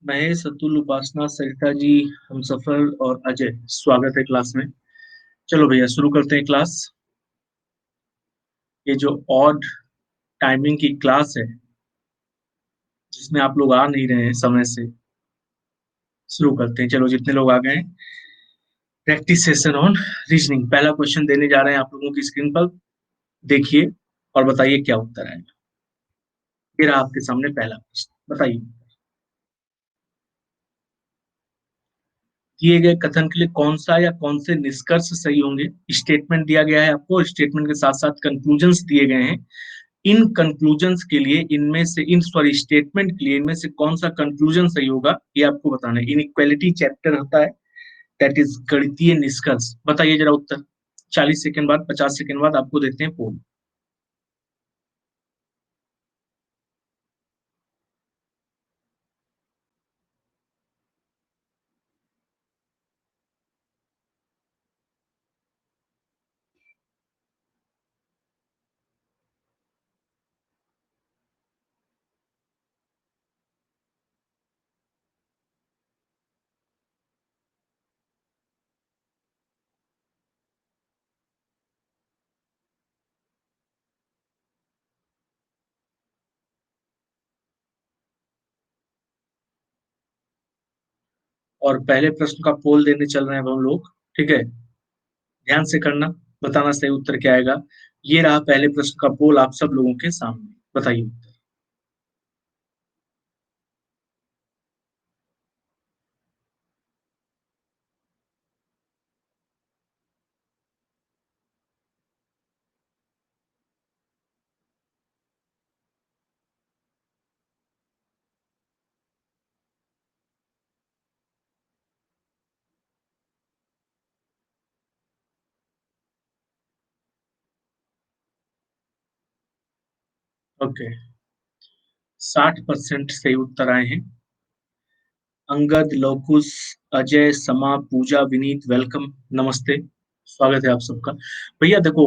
महेश, अतुल, उपासना, सरिता जी, हमसफर और अजय, स्वागत है क्लास में। चलो भैया शुरू करते हैं क्लास। ये जो ऑड टाइमिंग की क्लास है जिसमें आप लोग आ नहीं रहे हैं समय से, शुरू करते हैं। चलो जितने लोग आ गए हैं, प्रैक्टिस सेशन ऑन रीजनिंग। पहला क्वेश्चन देने जा रहे हैं आप लोगों की स्क्रीन पर, देखिए और बताइए क्या उत्तर आएगा। ये रहा आपके सामने पहला प्रश्न, बताइए। दिए गए कथन के लिए कौन सा या कौन से निष्कर्ष सही होंगे। स्टेटमेंट दिया गया है आपको, स्टेटमेंट के साथ साथ कंक्लूजन्स दिए गए हैं। इन कंक्लूजन्स के लिए इनमें से इन सॉरी स्टेटमेंट के लिए इनमें से कौन सा कंक्लूजन सही होगा ये आपको बताना है। इनइक्वालिटी चैप्टर होता है, दैट इज गणितीय निष्कर्ष। बताइए जरा उत्तर। 40 सेकंड बाद, 50 सेकंड बाद आपको देते हैं पोल। और पहले प्रश्न का पोल देने चल रहे हैं अब हम लोग, ठीक है। ध्यान से करना, बताना सही उत्तर क्या आएगा। ये रहा पहले प्रश्न का पोल आप सब लोगों के सामने, बताइए उत्तर। ओके, 60% सही उत्तर आए हैं। अंगद, लौकुश, अजय, समा, पूजा, विनीत, वेलकम, नमस्ते, स्वागत है आप सबका। भैया देखो,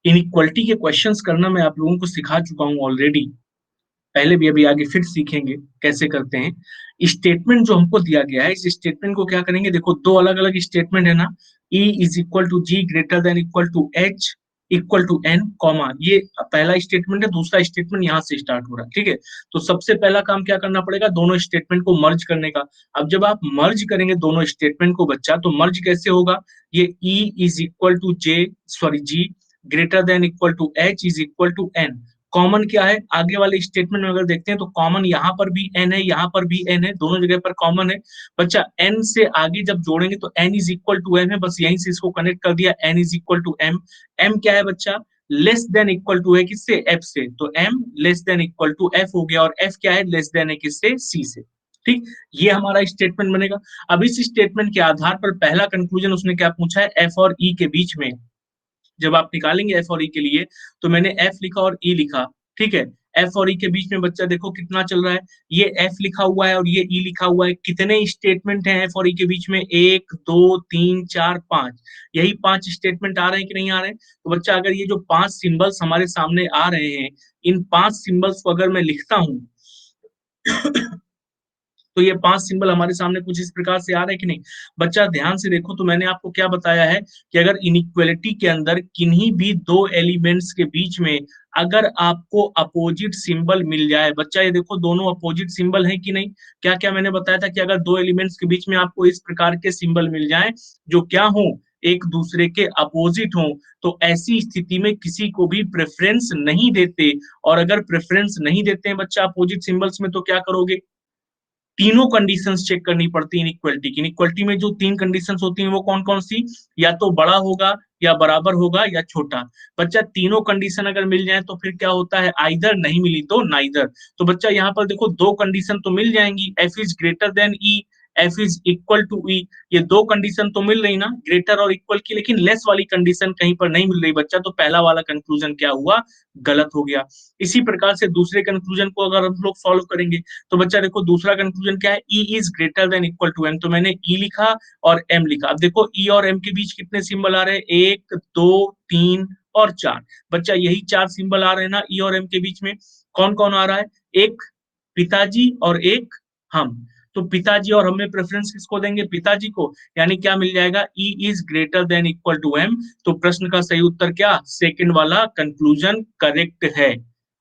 इनइक्वालिटी के क्वेश्चंस करना मैं आप लोगों को सिखा चुका हूँ ऑलरेडी, पहले भी, अभी आगे फिर सीखेंगे कैसे करते हैं। स्टेटमेंट जो हमको दिया गया है, इस स्टेटमेंट को क्या करेंगे, देखो दो अलग अलग स्टेटमेंट है ना। E is equal to G greater than equal to H equal to N comma, ये पहला स्टेटमेंट है। दूसरा स्टेटमेंट यहाँ से स्टार्ट हो रहा है, ठीक है। तो सबसे पहला काम क्या करना पड़ेगा, दोनों स्टेटमेंट को मर्ज करने का। अब जब आप मर्ज करेंगे दोनों स्टेटमेंट को बच्चा, तो मर्ज कैसे होगा, ये E is equal to J sorry G greater than equal to H is equal to N. Common क्या है, आगे वाले स्टेटमेंट में अगर देखते हैं तो कॉमन यहाँ पर भी एन है, यहाँ पर भी एन है, दोनों जगह पर कॉमन है। बच्चा एन से आगे जब जोड़ेंगे तो N is equal to M है, बस यहीं से इसको कनेक्ट कर दिया, N is equal to M. M क्या है बच्चा, लेस देन इक्वल टू है किससे, एफ से, तो M less than equal to F हो गया। और एफ क्या है, लेस देन है किससे, सी से। ठीक, ये हमारा स्टेटमेंट बनेगा। अब इस स्टेटमेंट के आधार पर पहला कंक्लूजन उसने क्या पूछा है, एफ और ई के बीच में जब आप निकालेंगे एफ और ई के लिए, तो मैंने एफ लिखा और ई लिखा, ठीक है। एफ और ई के बीच में बच्चा देखो कितना चल रहा है, ये एफ लिखा हुआ है और ये ई लिखा हुआ है। कितने स्टेटमेंट हैं एफ और ई के बीच में, एक दो तीन चार पांच, यही पांच स्टेटमेंट आ रहे हैं कि नहीं आ रहे हैं। तो बच्चा अगर ये जो पांच सिंबल्स हमारे सामने आ रहे हैं, इन पांच सिंबल्स को अगर मैं लिखता हूं तो ये पांच सिंबल हमारे सामने कुछ इस प्रकार से आ रहे हैं कि नहीं। बच्चा ध्यान से देखो, तो मैंने आपको क्या बताया है कि अगर इनइक्वालिटी के अंदर किन्हीं भी दो एलिमेंट्स के बीच में अगर आपको अपोजिट सिंबल मिल जाए, बच्चा ये देखो दोनों अपोजिट सिंबल है कि नहीं। क्या क्या मैंने बताया था कि अगर दो एलिमेंट्स के बीच में आपको इस प्रकार के सिंबल मिल जाए जो क्या हो, एक दूसरे के अपोजिट हो, तो ऐसी स्थिति में किसी को भी प्रेफरेंस नहीं देते। और अगर प्रेफरेंस नहीं देते हैं बच्चा अपोजिट सिंबल्स में, तो क्या करोगे, तीनों कंडीशंस चेक करनी पड़ती है इनइक्वालिटी की। इनइक्वालिटी में जो तीन कंडीशंस होती हैं वो कौन कौन सी, या तो बड़ा होगा या बराबर होगा या छोटा। बच्चा तीनों कंडीशन अगर मिल जाए तो फिर क्या होता है, आइदर, नहीं मिली तो नाइदर। तो बच्चा यहाँ पर देखो दो कंडीशन तो मिल जाएंगी, F is greater than E, F is equal to E, ये दो कंडीशन तो मिल रही ना ग्रेटर और इक्वल की, लेकिन लेस वाली कंडीशन कहीं पर नहीं मिल रही बच्चा, तो पहला वाला कंक्लूजन क्या हुआ, गलत हो गया। इसी प्रकार से दूसरे कंक्लूजन को अगर हम लोग सॉल्व करेंगे, तो बच्चा देखो दूसरा कंक्लूजन क्या है, E is greater than equal to M, तो मैंने ई लिखा और एम लिखा। अब देखो ई और एम के बीच कितने सिंबल आ रहे हैं, एक दो तीन और चार। बच्चा यही चार सिंबल आ रहे हैं ना ई और एम के बीच में। कौन कौन आ रहा है, एक पिताजी और एक हम। तो पिताजी और हमें प्रेफरेंस किसको देंगे, पिताजी को, यानी क्या मिल जाएगा, E is greater than equal to M. तो प्रश्न का सही उत्तर क्या, सेकंड वाला कंक्लूजन करेक्ट है।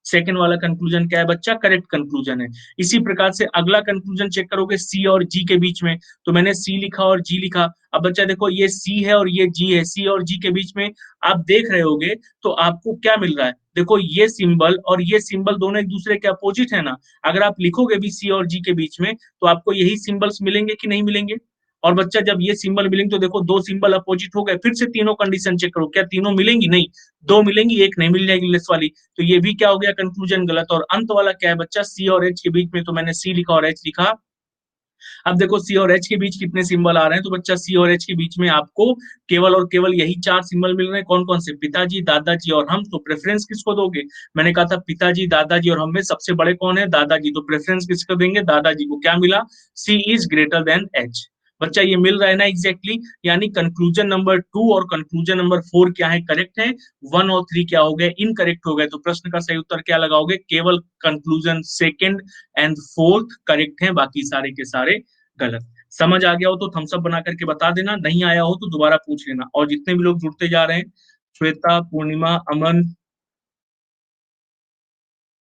सेकंड वाला कंक्लूजन क्या है बच्चा, करेक्ट कंक्लूजन है। इसी प्रकार से अगला कंक्लूजन चेक करोगे सी और जी के बीच में, तो मैंने सी लिखा और जी लिखा। अब बच्चा देखो ये सी है और ये जी है, सी और जी के बीच में आप देख रहे होगे तो आपको क्या मिल रहा है, देखो ये सिंबल और ये सिंबल दोनों एक दूसरे के अपोजिट है ना। अगर आप लिखोगे भी सी और जी के बीच में तो आपको यही सिंबल्स मिलेंगे कि नहीं मिलेंगे। और बच्चा जब ये सिंबल मिलेंगे तो देखो दो सिंबल अपोजिट हो गए, फिर से तीनों कंडीशन चेक करो, क्या तीनों मिलेंगी, नहीं, दो मिलेंगी, एक नहीं मिल जाएगी लेस वाली। तो ये भी क्या हो गया, कंक्लूजन गलत। और अंत वाला क्या है बच्चा, सी और एच के बीच में, तो मैंने सी लिखा और एच लिखा। अब देखो सी और एच के बीच कितने सिंबल आ रहे हैं, तो बच्चा सी और एच के बीच में आपको केवल और केवल यही चार सिंबल मिल रहे हैं। कौन कौन से, पिताजी, दादाजी और हम। तो प्रेफरेंस किसको दोगे, मैंने कहा था पिताजी, दादाजी और हम में सबसे बड़े कौन है, दादाजी, तो प्रेफरेंस किसको देंगे, दादाजी को। क्या मिला, सी इज ग्रेटर देन एच। बच्चा ये मिल रहा है ना एग्जैक्टली exactly? यानी कंक्लूजन नंबर 2 और कंक्लूजन नंबर 4 क्या है, करेक्ट है। 1 और 3 क्या हो गए, इनकरेक्ट हो गए। तो प्रश्न का सही उत्तर क्या लगाओगे, केवल conclusion second and fourth correct है, बाकी सारे के सारे गलत। समझ आ गया हो तो थम्स अप बना करके बता देना, नहीं आया हो तो दोबारा पूछ लेना। और जितने भी लोग जुड़ते जा रहे हैं, श्वेता, पूर्णिमा, अमन,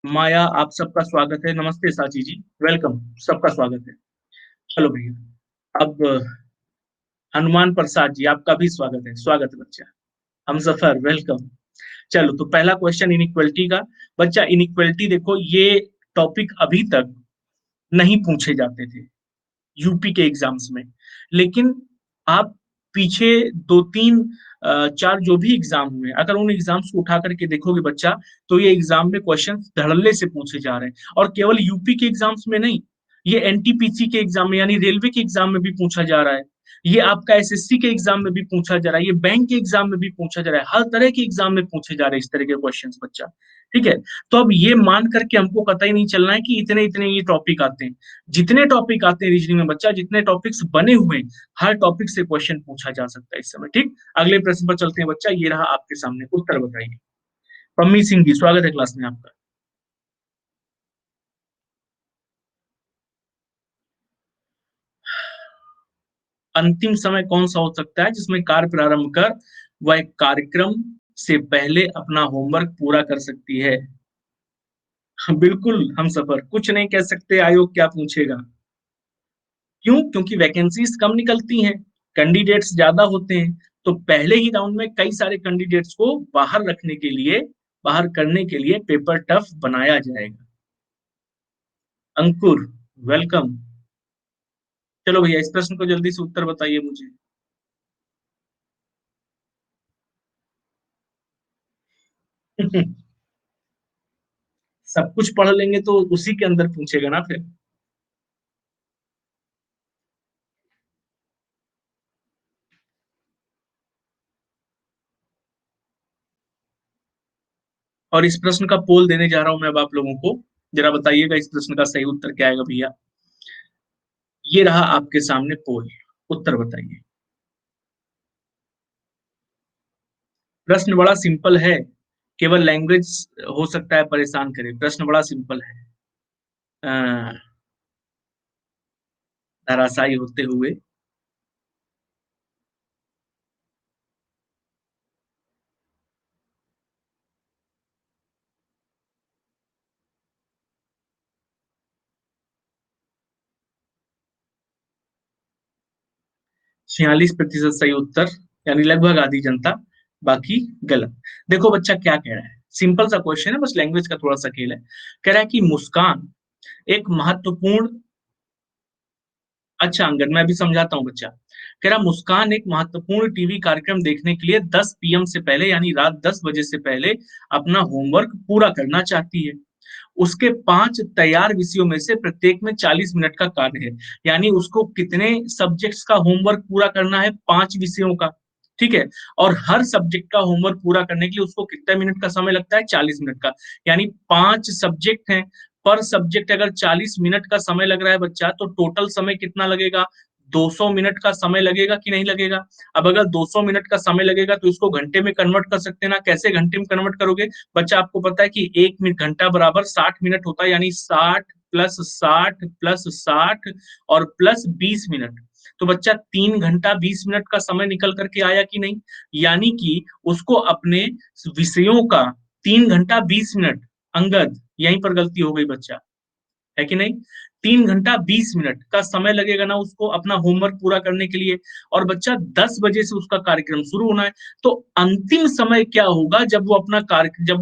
माया, आप सबका स्वागत है। नमस्ते साची जी, वेलकम, सबका स्वागत है। चलो भैया, अब हनुमान प्रसाद जी, आपका भी स्वागत है, स्वागत है बच्चा। हम सफर, वेलकम। चलो तो पहला क्वेश्चन इनइक्वलिटी का। बच्चा इनइक्वलिटी देखो, ये टॉपिक अभी तक नहीं पूछे जाते थे यूपी के एग्जाम्स में, लेकिन आप पीछे दो तीन चार जो भी एग्जाम हुए, अगर उन एग्जाम्स को उठा करके देखोगे बच्चा, तो ये एग्जाम में क्वेश्चन धड़ल्ले से पूछे जा रहे हैं। और केवल यूपी के एग्जाम्स में नहीं, ये एनटीपीसी के एग्जाम में यानी रेलवे के एग्जाम में भी पूछा जा रहा है, ये आपका एसएससी के एग्जाम में भी पूछा जा रहा है, ये बैंक के एग्जाम में भी पूछा जा रहा है, हर तरह के एग्जाम में पूछे जा रहे हैं इस तरह के क्वेश्चन बच्चा। ठीक है, तो अब ये मान करके हमको कतई नहीं चलना है कि इतने इतने ये टॉपिक आते हैं। जितने टॉपिक आते हैं रीजनिंग में बच्चा, जितने टॉपिक्स बने हुए हैं, हर टॉपिक से क्वेश्चन पूछा जा सकता है इस समय। ठीक, अगले प्रश्न पर चलते हैं बच्चा, ये रहा आपके सामने, उत्तर बताइए। पम्मी सिंह जी, स्वागत है क्लास में आपका। अंतिम समय कौन सा हो सकता है जिसमें कार्य प्रारंभ कर वह कार्यक्रम से पहले अपना होमवर्क पूरा कर सकती है। बिल्कुल हम सफर, कुछ नहीं कह सकते आयोग क्या पूछेगा। क्यों, क्योंकि वैकेंसीज कम निकलती हैं, कैंडिडेट्स ज्यादा होते हैं, तो पहले ही राउंड में कई सारे कैंडिडेट्स को बाहर रखने के लिए, बाहर करने के लिए पेपर टफ बनाया जाएगा। अंकुर, वेलकम। चलो भैया, इस प्रश्न को जल्दी से उत्तर बताइए मुझे। सब कुछ पढ़ लेंगे तो उसी के अंदर पूछेगा ना फिर। और इस प्रश्न का पोल देने जा रहा हूं मैं अब आप लोगों को, जरा बताइएगा इस प्रश्न का सही उत्तर क्या आएगा भैया। ये रहा आपके सामने पोल, उत्तर बताइए। प्रश्न बड़ा सिंपल है, केवल लैंग्वेज हो सकता है परेशान करे, प्रश्न बड़ा सिंपल है। धराशायी होते हुए 46% सही उत्तर, यानी लगभग आधी जनता, बाकी गलत। देखो बच्चा क्या कह रहा है, सिंपल सा क्वेश्चन है, बस लैंग्वेज का थोड़ा सा खेल है। कह रहा है कि मुस्कान एक महत्वपूर्ण, अच्छा अंगद मैं भी समझाता हूँ बच्चा। कह रहा मुस्कान एक महत्वपूर्ण टीवी कार्यक्रम देखने के लिए 10 पीएम से पहले यानी रात 10 बजे से पहले अपना होमवर्क पूरा करना चाहती है। उसके 5 तैयार विषयों में से प्रत्येक में 40 मिनट का कार्य है। यानी उसको कितने सब्जेक्ट्स का होमवर्क पूरा करना है, 5 विषयों का। ठीक है, और हर सब्जेक्ट का होमवर्क पूरा करने के लिए उसको कितने मिनट का समय लगता है, 40 मिनट का। यानी 5 सब्जेक्ट हैं, पर सब्जेक्ट अगर 40 मिनट का समय लग रहा है बच्चा, तो टोटल समय कितना लगेगा, 200 मिनट का समय लगेगा कि नहीं लगेगा। अब अगर 200 मिनट का समय लगेगा तो इसको घंटे में कन्वर्ट कर सकते हैं ना, कैसे घंटे में कन्वर्ट करोगे बच्चा, आपको पता है कि एक मिनट घंटा बराबर 60 मिनट होता है, यानी 60 +60 और +20 मिनट। तो बच्चा 3 घंटा 20 मिनट का समय निकल करके आया कि नहीं? यानी कि उसको अपने विषयों का 3 घंटा 20 मिनट, अंगद यहीं पर गलती हो गई बच्चा, है कि नहीं? 3 घंटा 20 मिनट का समय लगेगा ना उसको अपना होमवर्क पूरा करने के लिए, और बच्चा 10 बजे से उसका कार्यक्रम शुरू होना है। तो अंतिम समय क्या होगा जब वो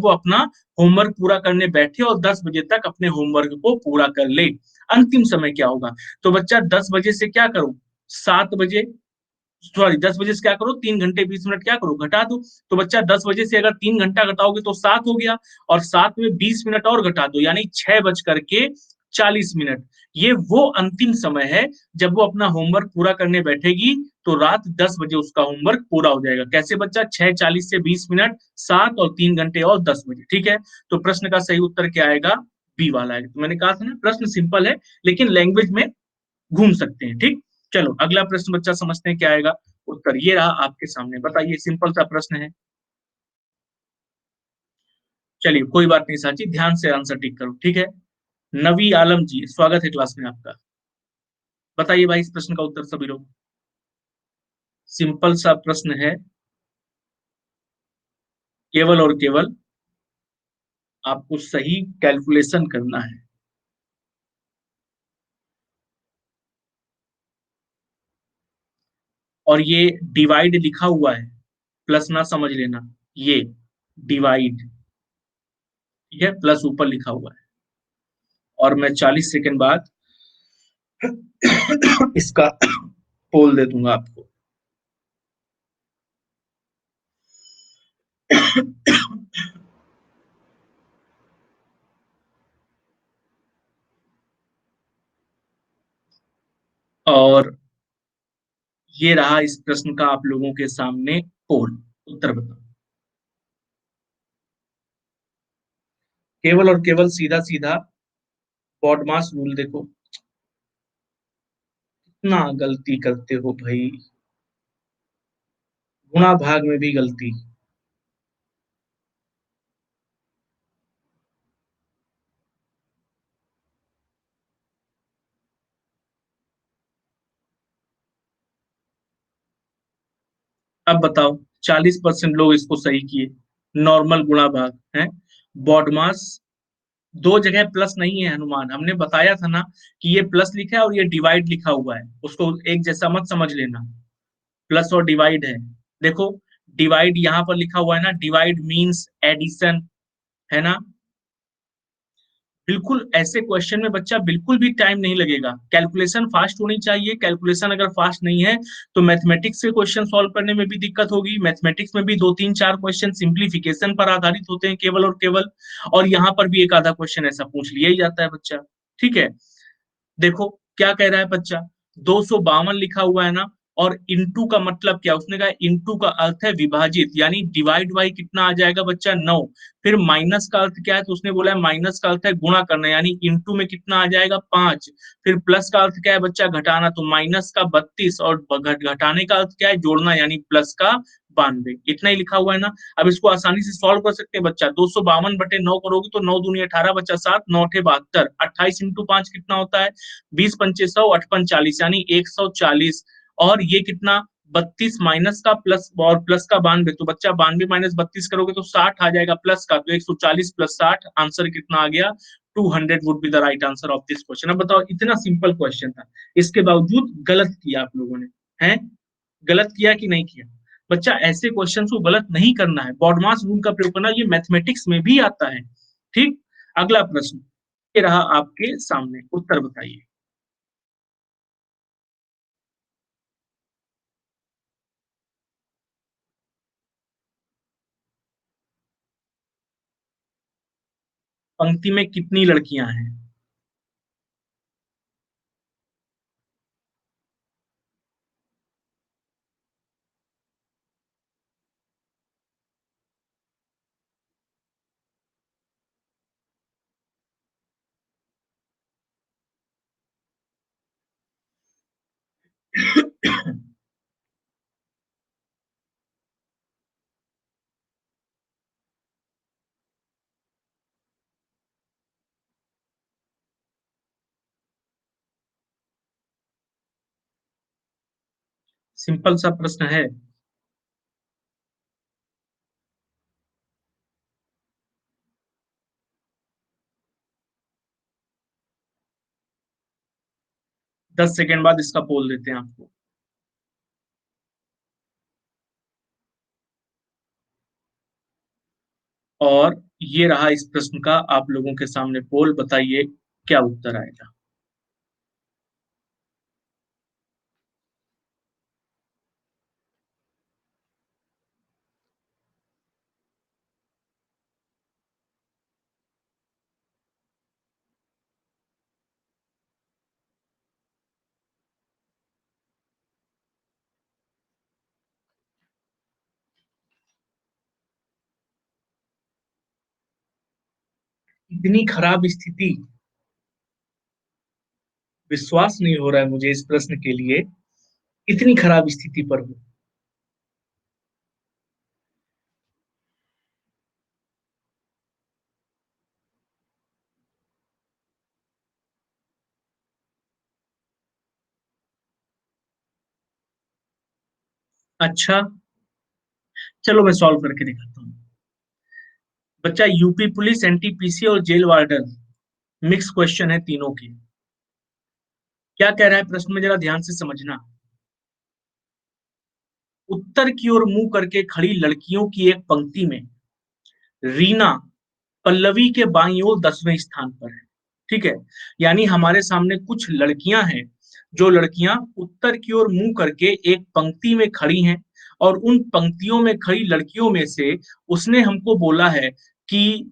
अपना होमवर्क पूरा करने बैठे और 10 बजे तक अपने होमवर्क को पूरा कर ले। अंतिम समय क्या होगा? तो बच्चा 10 बजे से क्या करो, 7 बजे, सॉरी 10 बजे से क्या करो, 3 घंटे 20 मिनट क्या करो, घटा दो। तो बच्चा 10 बजे से अगर 3 घंटा घटाओगे तो 7 हो गया, और 7 में 20 मिनट और घटा दो, यानी 6 बज करके 40 मिनट। ये वो अंतिम समय है जब वो अपना होमवर्क पूरा करने बैठेगी, तो रात 10 बजे उसका होमवर्क पूरा हो जाएगा। कैसे बच्चा? 6:40 से 20 मिनट, 7 और 3 घंटे और 10 बजे। ठीक है, तो प्रश्न का सही उत्तर क्या आएगा? बी वाला है। तो मैंने कहा था ना, प्रश्न सिंपल है लेकिन लैंग्वेज में घूम सकते हैं। ठीक, चलो अगला प्रश्न बच्चा समझते हैं क्या आएगा। उत्तर ये रहा आपके सामने, बताइए, सिंपल सा प्रश्न है। चलिए कोई बात नहीं साची, ध्यान से आंसर टिक करो, ठीक है। नवी आलम जी, स्वागत है क्लास में आपका। बताइए भाई इस प्रश्न का उत्तर सभी लोग। सिंपल सा प्रश्न है, केवल और केवल आपको सही कैलकुलेशन करना है। और ये डिवाइड लिखा हुआ है, प्लस ना समझ लेना, ये डिवाइड, ठीक है, प्लस ऊपर लिखा हुआ है। और मैं 40 सेकंड बाद इसका पोल दे दूंगा आपको। और ये रहा इस प्रश्न का आप लोगों के सामने पोल। उत्तर बताओ। केवल और केवल सीधा सीधा बॉडमास रूल देखो, कितना गलती करते हो भाई, गुणा भाग में भी गलती। अब बताओ, 40% लोग इसको सही किए, नॉर्मल गुणा भाग है। बॉडमास, दो जगह प्लस नहीं है हनुमान, हमने बताया था ना कि ये प्लस लिखा है और ये डिवाइड लिखा हुआ है, उसको एक जैसा मत समझ लेना। प्लस और डिवाइड है, देखो, डिवाइड यहाँ पर लिखा हुआ है ना, डिवाइड मीन्स एडिशन, है ना। बिल्कुल ऐसे क्वेश्चन में बच्चा बिल्कुल भी टाइम नहीं लगेगा, कैलकुलेशन फास्ट होनी चाहिए। कैलकुलेशन अगर फास्ट नहीं है तो मैथमेटिक्स के क्वेश्चन सॉल्व करने में भी दिक्कत होगी। मैथमेटिक्स में भी दो तीन चार क्वेश्चन सिंप्लीफिकेशन पर आधारित होते हैं केवल और केवल, और यहाँ पर भी एक आधा क्वेश्चन ऐसा पूछ लिया ही जाता है बच्चा। ठीक है, देखो क्या कह रहा है बच्चा, 252 लिखा हुआ है ना, और इंटू का मतलब क्या, उसने कहा इंटू का अर्थ है विभाजित, यानी डिवाइड बाई कितना आ जाएगा बच्चा, 9। फिर माइनस का अर्थ क्या है, तो उसने बोला है माइनस का अर्थ है गुणा करना, यानी इंटू में कितना आ जाएगा, 5। फिर प्लस का अर्थ क्या है बच्चा, घटाना, तो माइनस का 32, और घटाने का अर्थ क्या है, जोड़ना, यानी प्लस का 92। इतना ही लिखा हुआ है ना। अब इसको आसानी से सॉल्व कर सकते हैं बच्चा, 252/9 करोगे तो 9 दूनी 18 बच्चा 7, 9 8 72, 28 × 5 कितना होता है, 20 पंचे 100, 8 पंच 40, यानी 140। और ये कितना, 32 माइनस का प्लस, और प्लस का 92, तो बच्चा 92 - 32 करोगे तो 60 आ जाएगा प्लस का, तो 140 + 60, आंसर कितना आ गया, 200 would be the right answer of this question. अब बताओ, इतना सिंपल क्वेश्चन था, इसके बावजूद गलत किया आप लोगों ने, है, गलत किया कि नहीं किया? बच्चा ऐसे क्वेश्चन को गलत नहीं करना है, बॉडमास रूल का प्रयोग करना, ये मैथमेटिक्स में भी आता है। ठीक, अगला प्रश्न ये रहा आपके सामने, उत्तर बताइए। पंक्ति में कितनी लड़कियां हैं? सिंपल सा प्रश्न है। 10 सेकेंड बाद इसका पोल देते हैं आपको। और ये रहा इस प्रश्न का आप लोगों के सामने पोल, बताइए क्या उत्तर आएगा। इतनी खराब स्थिति, विश्वास नहीं हो रहा है मुझे इस प्रश्न के लिए, इतनी खराब स्थिति पर हूँ। अच्छा, चलो मैं सॉल्व करके दिखाता हूँ। बच्चा, यूपी पुलिस, एनटीपीसी और जेल वार्डन, मिक्स क्वेश्चन है तीनों की। क्या कह रहा है प्रश्न में, जरा ध्यान से समझना। उत्तर की ओर मुंह करके खड़ी लड़कियों की एक पंक्ति में रीना पल्लवी के बाईं ओर 10वें स्थान पर है। ठीक है, यानी हमारे सामने कुछ लड़कियां हैं, जो लड़कियां उत्तर की ओर मुंह करके एक पंक्ति में खड़ी हैं, और उन पंक्तियों में खड़ी लड़कियों में से उसने हमको बोला है कि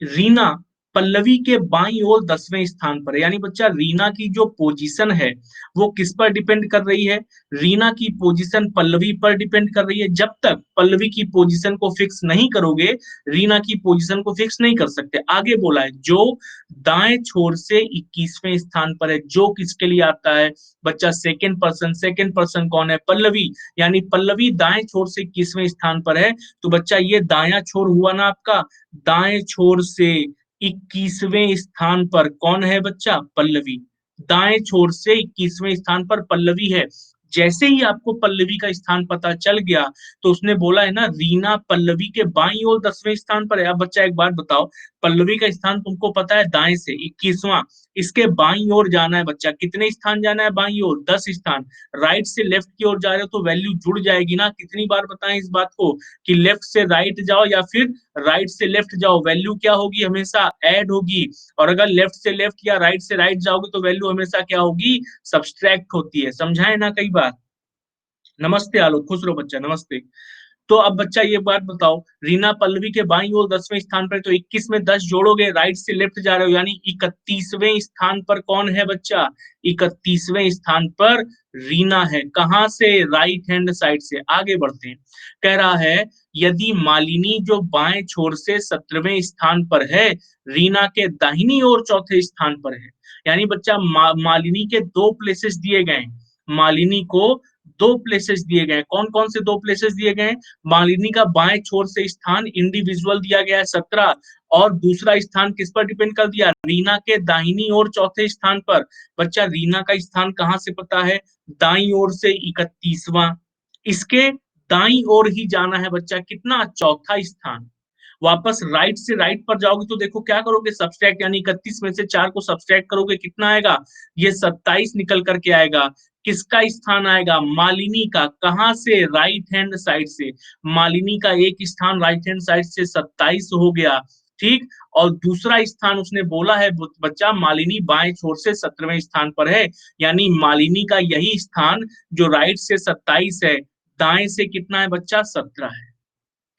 रीना पल्लवी के बाईं ओर 10वें स्थान पर है। यानी बच्चा, रीना की जो पोजीशन है वो किस पर डिपेंड कर रही है? रीना की पोजीशन पल्लवी पर डिपेंड कर रही है। जब तक पल्लवी की पोजीशन को फिक्स नहीं करोगे, रीना की पोजीशन को फिक्स नहीं कर सकते। आगे बोला है जो दाएं छोर से 21वें स्थान पर है। जो किसके लिए आता है बच्चा? Second person. सेकेंड पर्सन कौन है? पल्लवी। यानी पल्लवी दाएं छोर से 21वें स्थान पर है। तो बच्चा ये दाया छोर हुआ ना आपका, दाएं छोर से 21वें स्थान पर कौन है बच्चा? पल्लवी। दाएं छोर से 21वें स्थान पर पल्लवी है। जैसे ही आपको पल्लवी का स्थान पता चल गया, तो उसने बोला है ना, रीना पल्लवी के बाईं ओर 10वें स्थान पर है। अब बच्चा एक बात बताओ, पल्लवी का स्थान तुमको पता है दाएं से 21वां, इसके बाईं ओर जाना है बच्चा। कितने स्थान जाना है बाईं ओर? 10 स्थान। राइट से लेफ्ट की ओर जा रहे हो तो वैल्यू जुड़ जाएगी ना। कितनी बार बताएं इस बात को कि लेफ्ट से राइट जाओ या फिर राइट से लेफ्ट जाओ, वैल्यू क्या होगी? हमेशा ऐड होगी। और अगर लेफ्ट से लेफ्ट या राइट से राइट जाओगे तो वैल्यू हमेशा क्या होगी? सब्सट्रैक्ट होती है। समझाए ना कई बार। नमस्ते आलोक, खुश रहो बच्चा, नमस्ते। तो अब बच्चा ये बात बताओ, रीना पल्लवी के बाईं ओर 10वें स्थान पर, तो 21 में 10 जोड़ोगे, राइट से लेफ्ट जा रहे हो, यानी 31वें स्थान पर कौन है बच्चा? 31वें स्थान पर रीना है। कहां से? राइट हैंड साइड से। आगे बढ़ते हैं। कह रहा है यदि मालिनी जो बाएं छोर से 17वें स्थान पर है, रीना के दाहिनी ओर चौथे स्थान पर है। यानी बच्चा मालिनी के दो प्लेसेस दिए गए। मालिनी को दो प्लेसेस दिए गए। कौन कौन से दो प्लेसेस दिए गए? मालिनी का बाएं छोर से स्थान इंडिविजुअल दिया गया है 17, और दूसरा स्थान किस पर डिपेंड कर दिया? रीना के दाहिनी ओर चौथे स्थान पर। बच्चा, रीना का स्थान कहां से पता है? दाई ओर से 31वां। इसके दाई ओर ही जाना है बच्चा। कितना? चौथा स्थान। वापस राइट से राइट पर जाओगे तो देखो क्या करोगे? सब्सट्रैक्ट, यानी 31 में से 4 को सब्सट्रैक्ट करोगे, कितना आएगा? ये 27 निकल करके आएगा। किसका स्थान आएगा? मालिनी का। कहां से? राइट हैंड साइड से। मालिनी का एक स्थान राइट हैंड साइड से 27 हो गया। ठीक। और दूसरा स्थान उसने बोला है बच्चा, मालिनी बाएं छोर से 17वें स्थान पर है। यानी मालिनी का यही स्थान जो राइट से 27 है, दाएं से कितना है बच्चा? 17 है।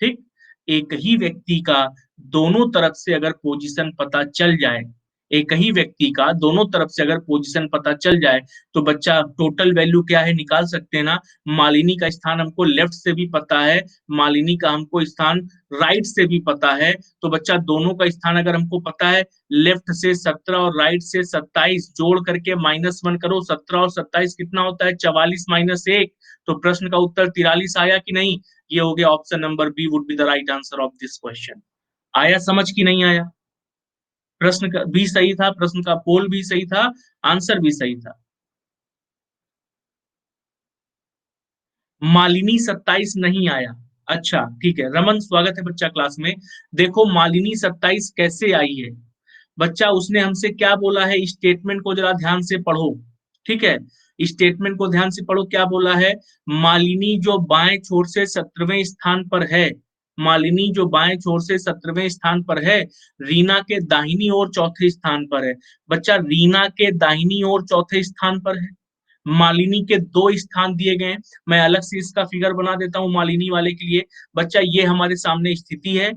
ठीक। एक ही व्यक्ति का दोनों तरफ से अगर पोजीशन पता चल जाए, एक ही व्यक्ति का दोनों तरफ से अगर पोजीशन पता चल जाए, तो बच्चा टोटल वैल्यू क्या है निकाल सकते हैं ना। मालिनी का स्थान हमको लेफ्ट से भी पता है, मालिनी का हमको स्थान राइट से भी पता है। तो बच्चा, दोनों का स्थान अगर हमको पता है, लेफ्ट से 17 और राइट से 27 जोड़ करके -1 करो, 17 और 27 कितना होता है? 44 माइनस 1। तो प्रश्न का उत्तर 43 आया कि नहीं? ये हो गया option number B would be the right answer of this question. आया समझ कि नहीं आया? प्रश्न का भी सही था, प्रश्न का पोल भी सही था, आंसर भी सही था। मालिनी 27 नहीं आया। अच्छा ठीक है, रमन स्वागत है बच्चा क्लास में। देखो मालिनी 27 कैसे आई है बच्चा, उसने हमसे क्या बोला है, स्टेटमेंट को जरा ध्यान से पढ़ो। ठीक है, स्टेटमेंट को ध्यान से पढ़ो, क्या बोला है। मालिनी जो बाएं छोर से 17वें स्थान पर है, मालिनी जो बाएं छोर से 17वें स्थान पर है, रीना के दाहिनी ओर चौथे स्थान पर है। बच्चा रीना के दाहिनी ओर चौथे स्थान पर है, मालिनी के दो स्थान दिए गए हैं। मैं अलग से इसका फिगर बना देता हूँ मालिनी वाले के लिए। बच्चा ये हमारे सामने स्थिति है।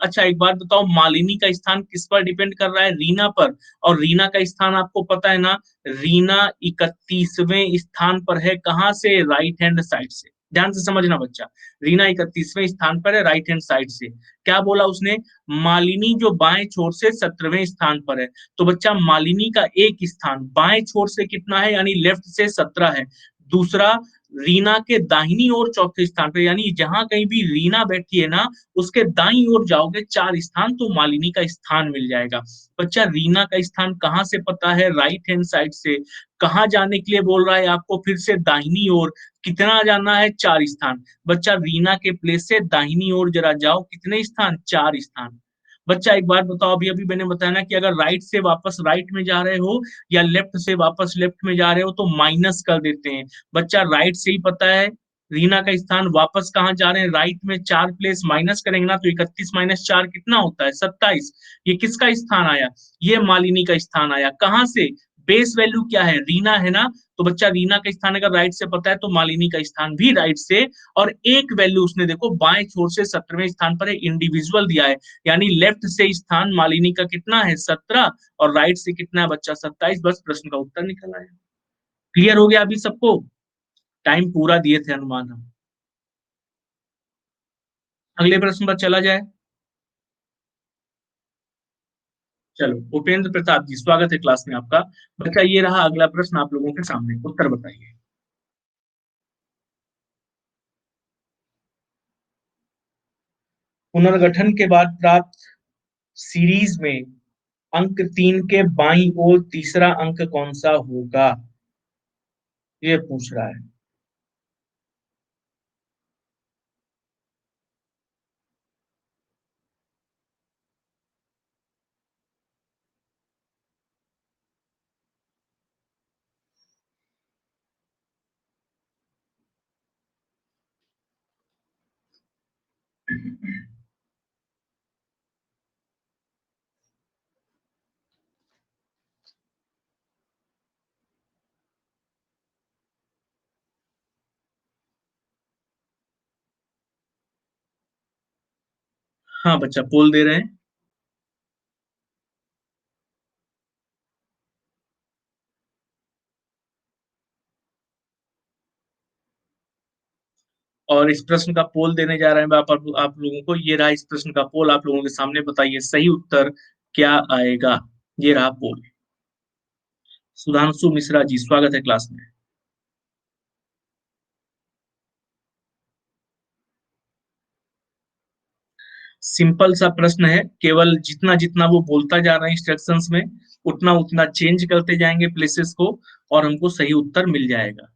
अच्छा एक बात बताओ, मालिनी का स्थान किस पर डिपेंड कर रहा है, रीना पर। और रीना का स्थान आपको पता है ना, रीना 31वें स्थान पर है, कहां से, राइट हैंड साइड से। ध्यान से समझना बच्चा, रीना 31वें स्थान पर है राइट हैंड साइड से। क्या बोला उसने, मालिनी जो बाएं छोर से 17वें स्थान पर है। तो बच्चा मालिनी का एक स्थान बाएं छोर से कितना है, यानी लेफ्ट से 17 है। दूसरा, रीना के दाहिनी ओर चौथे स्थान पर, यानी जहां कहीं भी रीना बैठी है ना, उसके दाईं ओर जाओगे 4 स्थान तो मालिनी का स्थान मिल जाएगा। बच्चा रीना का स्थान कहां से पता है, राइट हैंड साइड से। कहाँ जाने के लिए बोल रहा है आपको, फिर से दाहिनी ओर। कितना जाना है, 4 स्थान। बच्चा रीना के प्लेस से दाहिनी ओर जरा जाओ, कितने स्थान, 4 स्थान। बच्चा एक बात बताओ, अभी अभी मैंने बताया ना कि अगर राइट से वापस राइट में जा रहे हो या लेफ्ट से वापस लेफ्ट में जा रहे हो तो माइनस कर देते हैं। बच्चा राइट से ही पता है रीना का स्थान, वापस कहाँ जा रहे हैं, राइट में 4 प्लेस माइनस करेंगे ना तो 31 - 4 कितना होता है, 27। ये किसका स्थान आया, ये मालिनी का स्थान आया। कहाँ से, बेस वैल्यू क्या है, रीना है ना। तो बच्चा रीना का स्थान अगर राइट से पता है तो मालिनी का स्थान भी राइट से। और एक वैल्यू उसने देखो बाएं छोर से 17वें स्थान पर है, इंडिविजुअल दिया है, यानी लेफ्ट से स्थान मालिनी का कितना है, 17, और राइट से कितना है बच्चा, 27। बस प्रश्न का उत्तर निकल आया। क्लियर हो गया अभी सबको, टाइम पूरा दिए थे अनुमान हम। अगले प्रश्न पर चला जाए। चलो उपेंद्र प्रताप जी स्वागत है क्लास में आपका। बच्चा ये रहा अगला प्रश्न आप लोगों के सामने, उत्तर बताइए। पुनर्गठन के बाद प्राप्त सीरीज में अंक 3 के बाईं ओर तीसरा अंक कौन सा होगा, ये पूछ रहा है। हाँ बच्चा पोल दे रहे हैं। और इस प्रश्न का पोल देने जा रहे हैं आप लोगों को। ये रहा इस प्रश्न का पोल आप लोगों के सामने, बताइए सही उत्तर क्या आएगा। ये रहा पोल। सुधांशु मिश्रा जी स्वागत है क्लास में। सिंपल सा प्रश्न है, केवल जितना जितना वो बोलता जा रहा है इंस्ट्रक्शंस में, उतना उतना चेंज करते जाएंगे प्लेसेस को, और हमको सही उत्तर मिल जाएगा।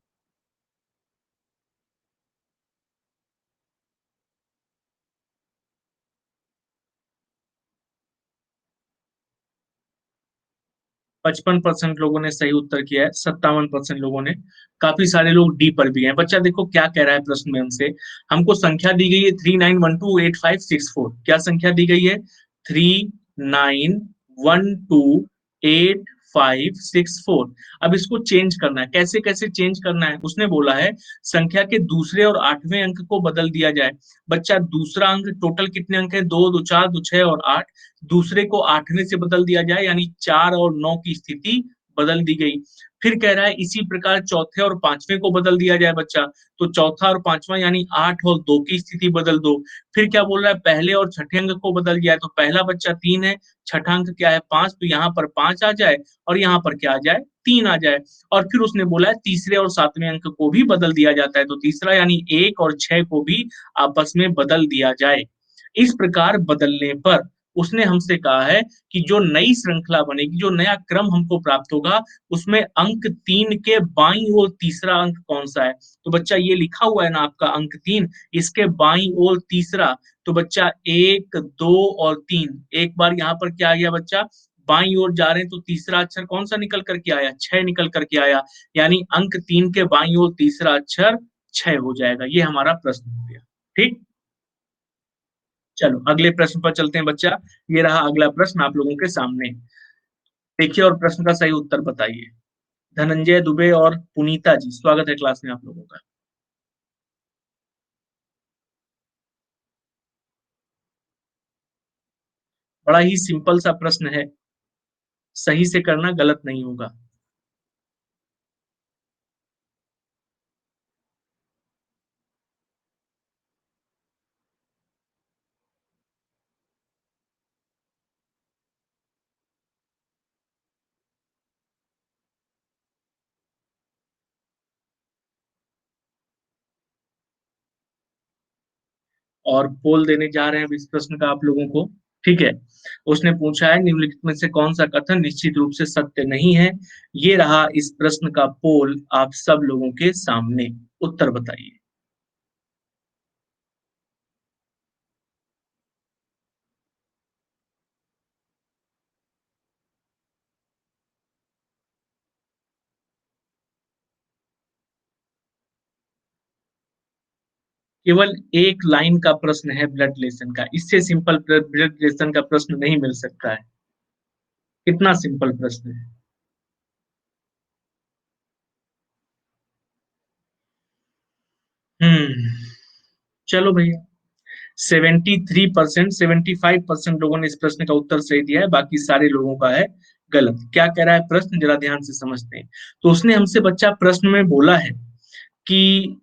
55% लोगों ने सही उत्तर किया है, 57% लोगों ने। काफी सारे लोग डी पर भी हैं। बच्चा देखो क्या कह रहा है प्रश्न में हमसे, हमको संख्या दी गई है 39128564। क्या संख्या दी गई है, 39128564। अब इसको चेंज करना है, कैसे कैसे चेंज करना है, उसने बोला है संख्या के दूसरे और 8वें अंक को बदल दिया जाए। बच्चा दूसरा अंक, टोटल कितने अंक है, 2 2 4 2 6 और 8, दूसरे को 8वें से बदल दिया जाए, यानी 4 और 9 की स्थिति बदल दी गई। फिर कह रहा है इसी प्रकार चौथे और 5वें को बदल दिया जाए बच्चा, तो चौथा और 5वां यानी 8 और 2 की स्थिति बदल दो। फिर क्या बोल रहा है, पहले और छठे अंक को बदल दिया है, तो पहला बच्चा 3 है, छठा अंक क्या है, 5, तो यहाँ पर 5 आ जाए और यहाँ पर क्या आ जाए, 3 आ जाए। और फिर उसने बोला है तीसरे और 7वें अंक को भी बदल दिया जाता है, तो तीसरा यानी 1 और 6 को भी आपस में बदल दिया जाए। इस प्रकार बदलने पर उसने हमसे कहा है कि जो नई श्रृंखला बनेगी, जो नया क्रम हमको प्राप्त होगा, उसमें अंक 3 के बाईं ओर तीसरा अंक कौन-सा है? तो बच्चा ये लिखा हुआ है ना आपका अंक 3, इसके बाईं ओर तीसरा, तो बच्चा 1, 2 और 3, एक बार यहाँ पर क्या आ गया बच्चा? बाईं ओर जा रहे हैं तो तीसरा अक्षर कौन-सा निकल कर के आया? 6 निकल कर के आया, यानी अंक 3 के बाईं ओर तीसरा अक्षर 6 हो जाएगा। ये हमारा प्रश्न हो गया, ठीक? चलो अगले प्रश्न पर चलते हैं बच्चा। ये रहा अगला प्रश्न आप लोगों के सामने। देखिए और प्रश्न का सही उत्तर बताइए। धनंजय दुबे और पुनीता जी, स्वागत है क्लास में आप लोगों का। बड़ा ही सिंपल सा प्रश्न है, सही से करना गलत नहीं होगा। और पोल देने जा रहे हैं अब इस प्रश्न का आप लोगों को, ठीक है। उसने पूछा है निम्नलिखित में से कौन सा कथन निश्चित रूप से सत्य नहीं है। ये रहा इस प्रश्न का पोल आप सब लोगों के सामने, उत्तर बताइए। केवल एक लाइन का प्रश्न है ब्लड रिलेशन का, इससे सिंपल ब्लड रिलेशन का प्रश्न नहीं मिल सकता है। कितना सिंपल प्रश्न है। हम्म, चलो भैया, 73%, 75% लोगों ने इस प्रश्न का उत्तर सही दिया है, बाकी सारे लोगों का है गलत। क्या कह रहा है प्रश्न, जरा ध्यान से समझते हैं। तो उसने हमसे बच्चा प्रश्न में बोला है कि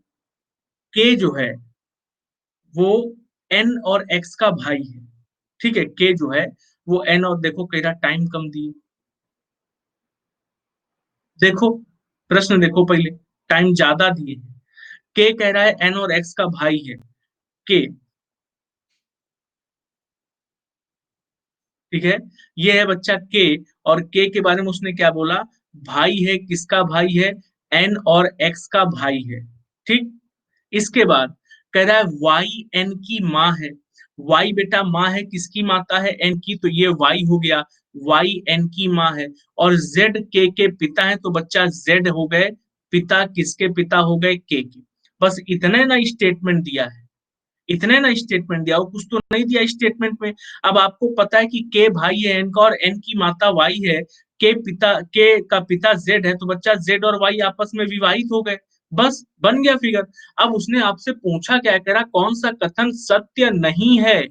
के जो है वो एन और एक्स का भाई है, ठीक है। के जो है वो एन, और देखो कह रहा टाइम कम दिए। देखो प्रश्न देखो पहले, टाइम ज्यादा दिए। के कह रहा है एन और एक्स का भाई है, के, ठीक है। ये है बच्चा के, और के बारे में उसने क्या बोला? भाई है, किसका भाई है? एन और एक्स का भाई है, ठीक। इसके बाद कह रहा है वाई एन की माँ है। वाई बेटा माँ है, किसकी माता है? एन की, तो ये वाई हो गया। वाई एन की माँ है। और जेड के पिता है, तो बच्चा जेड हो गए पिता, किसके पिता हो गए? के। बस इतने ना स्टेटमेंट दिया है, इतने ना स्टेटमेंट दिया, वो कुछ तो नहीं दिया स्टेटमेंट में। अब आपको पता है कि के भाई है एन का और एन की माता वाई है, के का पिता जेड है, तो बच्चा जेड और वाई आपस में विवाहित हो गए, बस बन गया फिगर। अब उसने आपसे पूछा क्या, कह रहा कौन सा कथन सत्य नहीं है?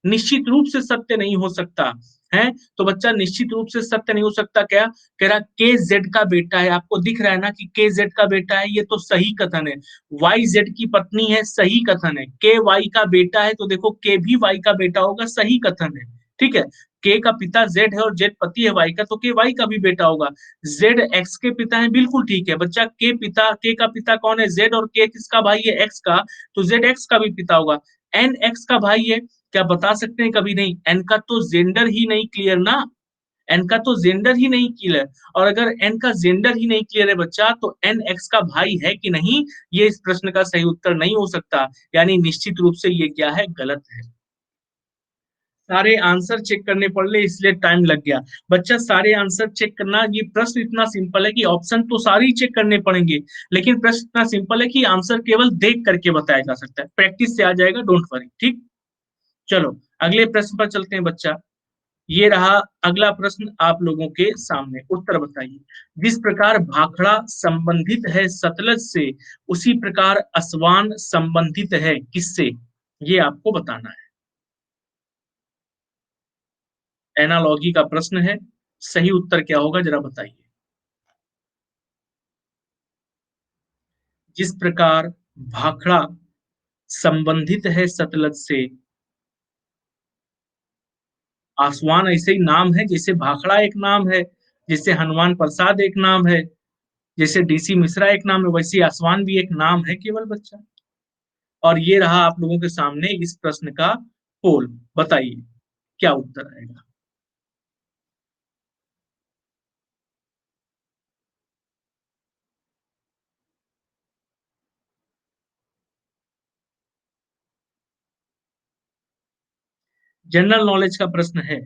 निश्चित रूप से सत्य नहीं हो सकता है। तो बच्चा निश्चित रूप से सत्य नहीं हो सकता क्या? कह रहा के जेड का बेटा है, आपको दिख रहा है ना कि के जेड का बेटा है, ये तो सही कथन है। वाई जेड की पत्नी है, सही कथन है। के वाई का बेटा है, तो देखो के भी वाई का बेटा होगा, सही कथन है, ठीक है। के का पिता जेड है और जेड पति है वाई का, तो के वाई का भी बेटा होगा। जेड एक्स के पिता है, बिल्कुल ठीक है बच्चा। के का पिता कौन है? जेड, और के किसका भाई है? एक्स का, तो जेड एक्स का भी पिता होगा। एन एक्स का भाई है, क्या बता सकते हैं? कभी नहीं। एन का तो जेंडर ही नहीं क्लियर ना, एन का तो जेंडर ही नहीं क्लियर। और अगर एन का जेंडर ही नहीं क्लियर है बच्चा, तो एन एक्स का भाई है कि नहीं, ये इस प्रश्न का सही उत्तर नहीं हो सकता। यानी निश्चित रूप से ये क्या है? गलत है। सारे आंसर चेक करने पड़ ले, इसलिए टाइम लग गया। बच्चा सारे आंसर चेक करना, ये प्रश्न इतना सिंपल है कि ऑप्शन तो सारे ही चेक करने पड़ेंगे, लेकिन प्रश्न इतना सिंपल है कि आंसर केवल देख करके बताया जा सकता है, प्रैक्टिस से आ जाएगा, डोंट वरी, ठीक। चलो अगले प्रश्न पर चलते हैं बच्चा। ये रहा अगला प्रश्न आप लोगों के सामने, उत्तर बताइए। जिस प्रकार भाखड़ा संबंधित है सतलज से, उसी प्रकार असवान संबंधित है किससे? ये आपको बताना है। एनालॉजी का प्रश्न है, सही उत्तर क्या होगा जरा बताइए। जिस प्रकार भाखड़ा संबंधित है सतलज से, आसवान ऐसे ही नाम है, जैसे भाखड़ा एक नाम है, जैसे हनुमान प्रसाद एक नाम है, जैसे डीसी मिश्रा एक नाम है, वैसे आसवान भी एक नाम है केवल बच्चा। और ये रहा आप लोगों के सामने इस प्रश्न का पोल, बताइए। क्या उत्तर आएगा? जनरल नॉलेज का प्रश्न है।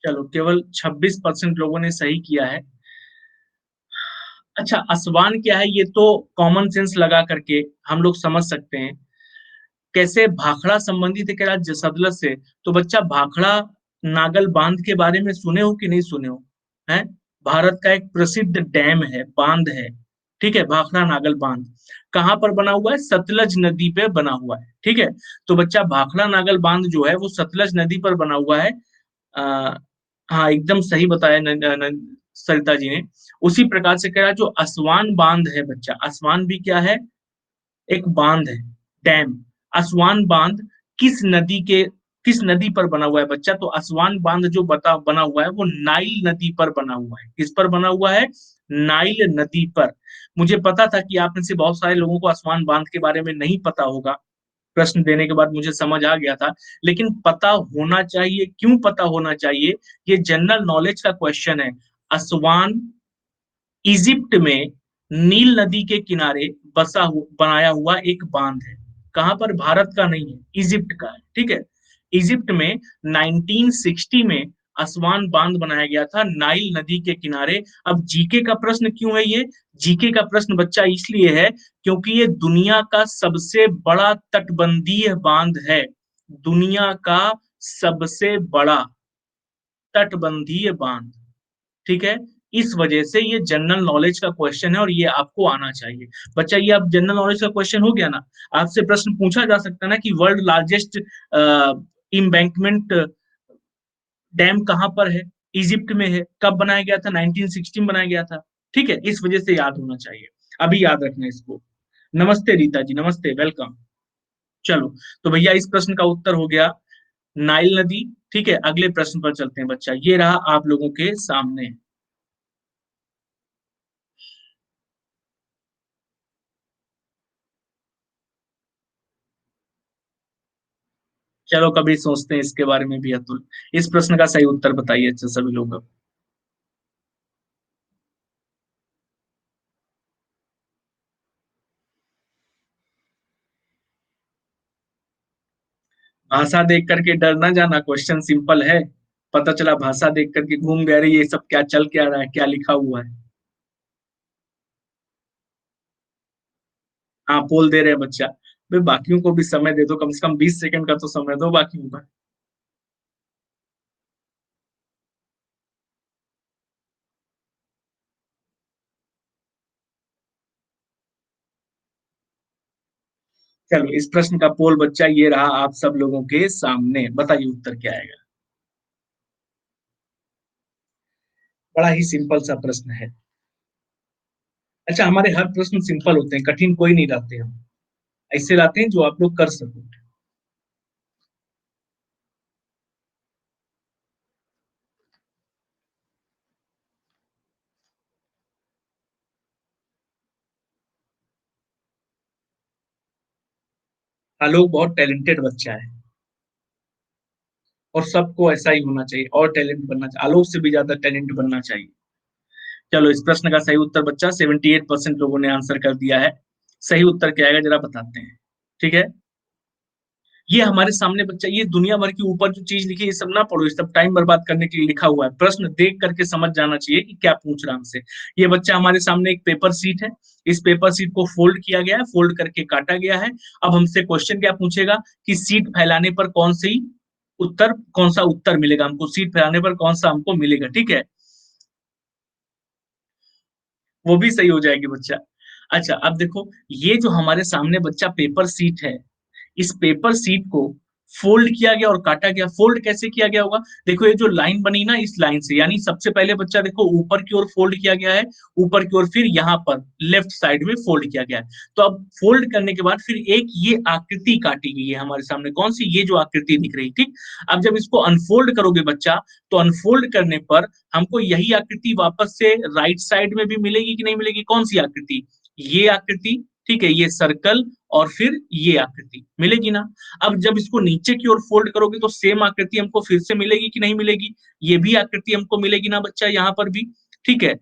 चलो, केवल 26% लोगों ने सही किया है। अच्छा, आसवान क्या है ये तो कॉमन सेंस लगा करके हम लोग समझ सकते हैं। कैसे भाखड़ा संबंधित है, कह रहा सतलज से। तो बच्चा, भाखड़ा नागल बांध के बारे में सुने हो कि नहीं सुने हो? हैं? भारत का एक प्रसिद्ध डैम है, बांध है। ठीक है, भाखड़ा नागल बांध कहाँ पर बना हुआ है? सतलज नदी पे बना हुआ है। ठीक है, तो बच्चा, भाखड़ा नागल बांध जो है वो सतलज नदी पर बना हुआ है। आ, हाँ, एकदम सही बताया सरिता जी ने। उसी प्रकार से कह रहा है, जो असवान बांध है बच्चा, असवान भी क्या है? एक बांध है, डैम। असवान बांध किस नदी के किस नदी पर बना हुआ है बच्चा? तो असवान बांध जो बना हुआ है वो नाइल नदी पर बना हुआ है। किस पर बना हुआ है? नाइल नदी पर। मुझे पता था कि आप में से बहुत सारे लोगों को असवान बांध के बारे में नहीं पता होगा। प्रश्न देने के बाद मुझे समझ आ गया था। लेकिन पता होना चाहिए। क्यों पता होना चाहिए? ये जनरल नॉलेज का क्वेश्चन है। असवान इजिप्ट में नील नदी के किनारे बनाया हुआ एक बांध है। कहां पर? भारत का नहीं है, इजिप्ट का है। ठीक है, इजिप्ट में 1960 में असवान बांध बनाया गया था, नाइल नदी के किनारे। अब जीके का प्रश्न क्यों है ये? जीके का प्रश्न बच्चा इसलिए है क्योंकि ये दुनिया का सबसे बड़ा तटबंधीय बांध है। दुनिया का सबसे बड़ा तटबंधीय बांध। ठीक है, इस वजह से ये जनरल नॉलेज का क्वेश्चन है और ये आपको आना चाहिए। बच्चा, ये अब जनरल नॉलेज का क्वेश्चन हो गया ना। आपसे प्रश्न पूछा जा सकता है ना कि वर्ल्ड लार्जेस्ट इम्बैंकमेंट डैम कहाँ पर है? इजिप्ट में है। कब बनाया गया था? 1916 बनाया गया था। ठीक है, इस वजह से याद होना चाहिए। अभी याद रखना इसको। नमस्ते रीता जी, नमस्ते, वेलकम। चलो, तो भैया इस प्रश्न का उत्तर हो गया नाइल नदी। ठीक है, अगले प्रश्न पर चलते हैं बच्चा। ये रहा आप लोगों के सामने। चलो, कभी सोचते हैं इसके बारे में भी। अतुल, इस प्रश्न का सही उत्तर बताइए अच्छा सभी लोग अब। भाषा देख करके डर ना जाना, क्वेश्चन सिंपल है। पता चला भाषा देख करके घूम गए, रही ये सब क्या चल क्या रहा है, क्या लिखा हुआ है। हाँ, पोल दे रहे हैं बच्चा। भाई, बाकियों को भी समय दे दो, कम से कम 20 सेकंड का तो समय दो बाकियों का। चलो, इस प्रश्न का पोल बच्चा ये रहा आप सब लोगों के सामने। बताइए उत्तर क्या आएगा। बड़ा ही सिंपल सा प्रश्न है। अच्छा, हमारे हर प्रश्न सिंपल होते हैं, कठिन कोई नहीं लाते हम। ऐसे लाते हैं जो आप लोग कर सको। आलोक बहुत टैलेंटेड बच्चा है और सबको ऐसा ही होना चाहिए, और टैलेंट बनना चाहिए, आलोक से भी ज्यादा टैलेंट बनना चाहिए। चलो, इस प्रश्न का सही उत्तर बच्चा, 78% लोगों ने आंसर कर दिया है। सही उत्तर क्या आएगा जरा बताते हैं। ठीक है, ये हमारे सामने बच्चा, ये दुनिया भर के ऊपर जो चीज लिखी है ये सब ना पढ़ो, ये सब टाइम बर्बाद करने के लिए लिखा हुआ है। प्रश्न देख करके समझ जाना चाहिए कि क्या पूछ रहा है हमसे। ये बच्चा, हमारे सामने एक पेपर सीट है। इस पेपर सीट को फोल्ड किया गया है, फोल्ड करके काटा गया है। अब हमसे क्वेश्चन क्या पूछेगा कि सीट फैलाने पर कौन सा उत्तर मिलेगा हमको, सीट फैलाने पर कौन सा हमको मिलेगा। ठीक है, वो भी सही हो जाएगी बच्चा। अच्छा, अब देखो, ये जो हमारे सामने बच्चा पेपर सीट है, इस पेपर सीट को फोल्ड किया गया और काटा गया। फोल्ड कैसे किया गया होगा? देखो ये जो लाइन बनी ना, इस लाइन से, यानी सबसे पहले बच्चा देखो ऊपर की ओर फोल्ड किया गया है, ऊपर की ओर फिर यहाँ पर लेफ्ट साइड में फोल्ड किया गया है। तो अब फोल्ड करने के बाद फिर एक ये आकृति काटी गई है हमारे सामने, कौन सी? ये जो आकृति दिख रही, ठीक। अब जब इसको अनफोल्ड करोगे बच्चा, तो अनफोल्ड करने पर हमको यही आकृति वापस से राइट साइड में भी मिलेगी कि नहीं मिलेगी? कौन सी आकृति? ये आकृति, ठीक है, ये सर्कल, और फिर ये आकृति मिलेगी ना। अब जब इसको नीचे की ओर फोल्ड करोगे तो सेम आकृति हमको फिर से मिलेगी कि नहीं मिलेगी? ये भी आकृति हमको मिलेगी ना बच्चा, यहाँ पर भी, ठीक है।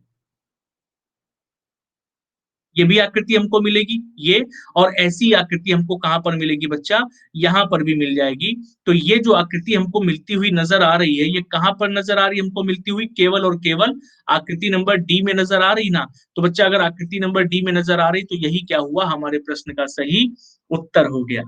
ये भी आकृति हमको मिलेगी, ये, और ऐसी आकृति हमको कहां पर मिलेगी बच्चा? यहाँ पर भी मिल जाएगी। तो ये जो आकृति हमको मिलती हुई नजर आ रही है, ये कहां पर नजर आ रही है हमको मिलती हुई? केवल और केवल आकृति नंबर डी में नजर आ रही ना। तो बच्चा अगर आकृति नंबर डी में नजर आ रही, तो यही क्या हुआ? हमारे प्रश्न का सही उत्तर हो गया।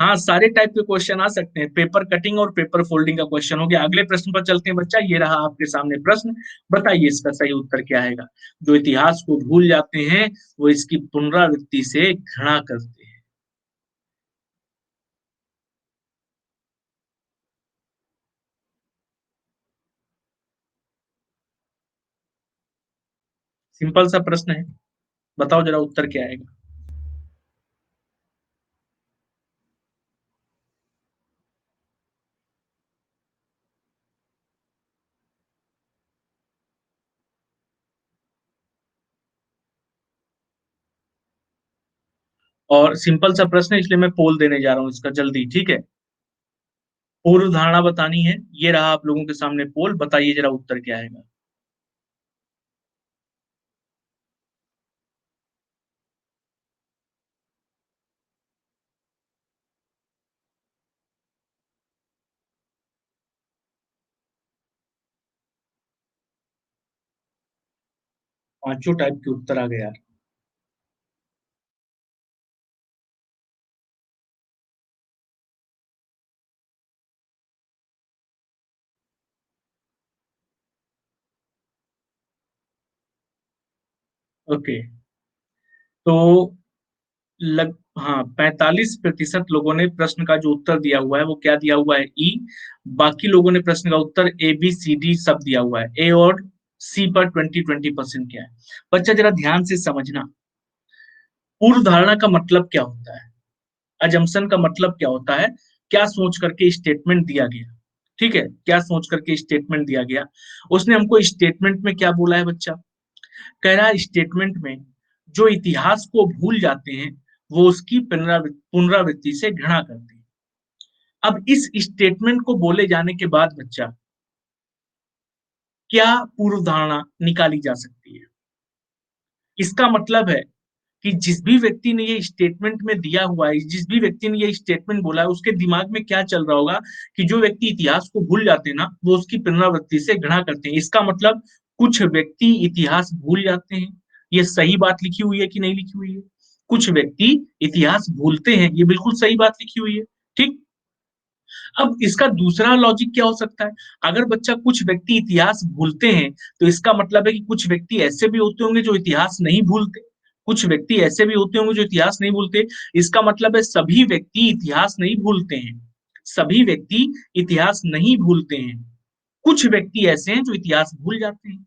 हाँ, सारे टाइप के क्वेश्चन आ सकते हैं, पेपर कटिंग और पेपर फोल्डिंग का क्वेश्चन हो गया। अगले प्रश्न पर चलते हैं बच्चा, ये रहा आपके सामने प्रश्न। बताइए इसका सही उत्तर क्या आएगा? जो इतिहास को भूल जाते हैं वो इसकी पुनरावृत्ति से घृणा करते हैं। सिंपल सा प्रश्न है, बताओ जरा उत्तर क्या आएगा। और सिंपल सा प्रश्न है, इसलिए मैं पोल देने जा रहा हूँ इसका जल्दी, ठीक है। पूर्व धारणा बतानी है, ये रहा आप लोगों के सामने पोल, बताइए जरा उत्तर क्या आएगा। पांचों टाइप के उत्तर आ गए यार। ओके, तो हाँ, 45% लोगों ने प्रश्न का जो उत्तर दिया हुआ है वो क्या दिया हुआ है? ई। बाकी लोगों ने प्रश्न का उत्तर ए बी सी डी सब दिया हुआ है। ए और सी पर 20-20% क्या है? बच्चा जरा ध्यान से समझना, पूर्व धारणा का मतलब क्या होता है, अजम्पशन का मतलब क्या होता है, क्या सोच करके स्टेटमेंट दिया गया, ठीक है, क्या सोच करके स्टेटमेंट दिया गया। उसने हमको स्टेटमेंट में क्या बोला है बच्चा? कह रहा है स्टेटमेंट में जो इतिहास को भूल जाते हैं वो उसकी पुनरावृत्ति से घृणा करते हैं। अब इस स्टेटमेंट को बोले जाने के बाद बच्चा क्या पूर्व धारणा निकाली जा सकती है? इसका मतलब है कि जिस भी व्यक्ति ने ये स्टेटमेंट में दिया हुआ है, जिस भी व्यक्ति ने ये स्टेटमेंट बोला है, उसके दिमाग में क्या चल रहा होगा कि जो व्यक्ति इतिहास को भूल जाते हैं ना, वो उसकी पुनरावृत्ति से घृणा करते हैं। इसका मतलब कुछ व्यक्ति इतिहास भूल जाते हैं, ये सही बात लिखी हुई है कि नहीं लिखी हुई है? कुछ व्यक्ति इतिहास भूलते हैं, ये बिल्कुल सही बात लिखी हुई है, ठीक। अब इसका दूसरा लॉजिक क्या हो सकता है? अगर बच्चा कुछ व्यक्ति इतिहास भूलते हैं, तो इसका मतलब है कि कुछ व्यक्ति ऐसे भी होते होंगे जो इतिहास नहीं भूलते। कुछ व्यक्ति ऐसे भी होते होंगे जो इतिहास नहीं भूलते। इसका मतलब है सभी व्यक्ति इतिहास नहीं भूलते हैं। सभी व्यक्ति इतिहास नहीं भूलते हैं। कुछ व्यक्ति ऐसे हैं जो इतिहास भूल जाते हैं।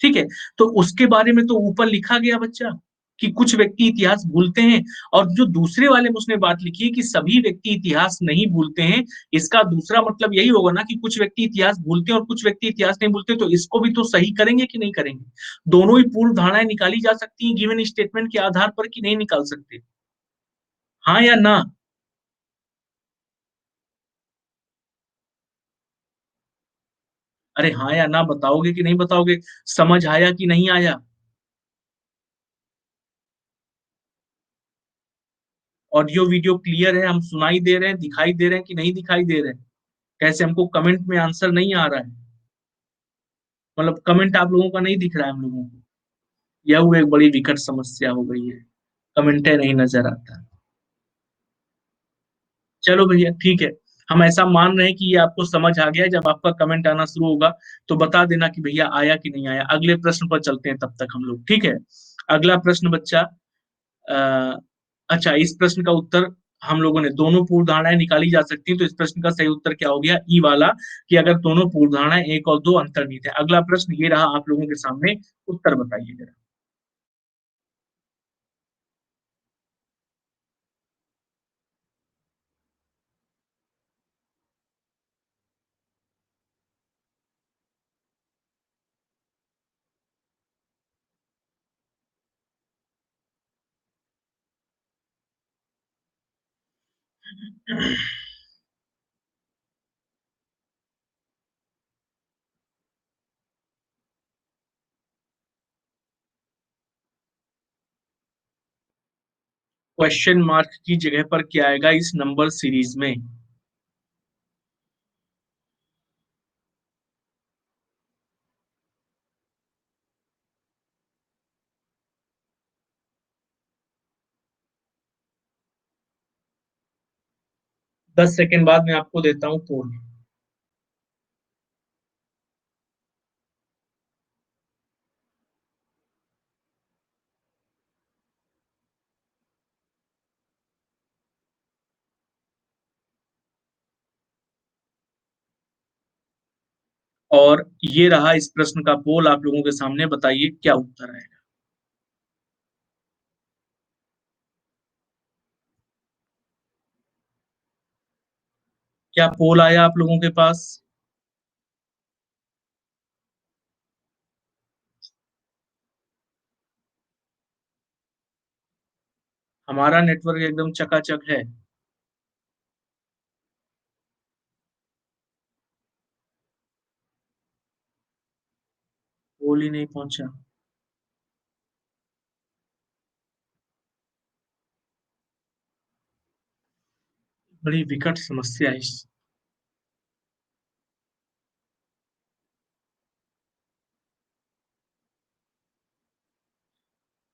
ठीक है, तो उसके बारे में तो ऊपर लिखा गया बच्चा कि कुछ व्यक्ति इतिहास भूलते हैं, और जो दूसरे वाले में उसने बात लिखी है कि सभी व्यक्ति इतिहास नहीं भूलते हैं। इसका दूसरा मतलब यही होगा ना कि कुछ व्यक्ति इतिहास भूलते हैं और कुछ व्यक्ति इतिहास नहीं भूलते, तो इसको भी तो सही करेंगे कि नहीं करेंगे? दोनों ही पूर्व धारणाएं निकाली जा सकती हैं गिवन स्टेटमेंट के आधार पर, कि नहीं निकाल सकते? हाँ या ना? अरे हाँ या ना बताओगे कि नहीं बताओगे? समझ आया कि नहीं आया? ऑडियो वीडियो क्लियर है? हम सुनाई दे रहे हैं, दिखाई दे रहे हैं कि नहीं दिखाई दे रहे हैं? कैसे, हमको कमेंट में आंसर नहीं आ रहा है? मतलब कमेंट आप लोगों का नहीं दिख रहा है हम लोगों को? यह वो एक बड़ी विकट समस्या हो गई है, कमेंटे नहीं नजर आता। चलो भैया ठीक है, हम ऐसा मान रहे हैं कि ये आपको समझ आ गया। जब आपका कमेंट आना शुरू होगा तो बता देना कि भैया आया कि नहीं आया। अगले प्रश्न पर चलते हैं तब तक हम लोग, ठीक है। अगला प्रश्न बच्चा, अच्छा इस प्रश्न का उत्तर हम लोगों ने दोनों पूर्व धारणाएं निकाली जा सकती हैं, तो इस प्रश्न का सही उत्तर क्या हो गया, ई वाला, कि अगर दोनों पूर्व धारणाएं एक और दो अंतर्निहित है। अगला प्रश्न ये रहा आप लोगों के सामने, उत्तर बताइए जरा। क्वेश्चन मार्क की जगह पर क्या आएगा इस नंबर सीरीज में? 10 सेकेंड बाद मैं आपको देता हूं पोल। और ये रहा इस प्रश्न का पोल आप लोगों के सामने, बताइए क्या उत्तर आएगा। क्या पोल आया आप लोगों के पास? हमारा नेटवर्क एकदम चकाचक है। पोल ही नहीं पहुंचा। बड़ी विकट समस्या है इस।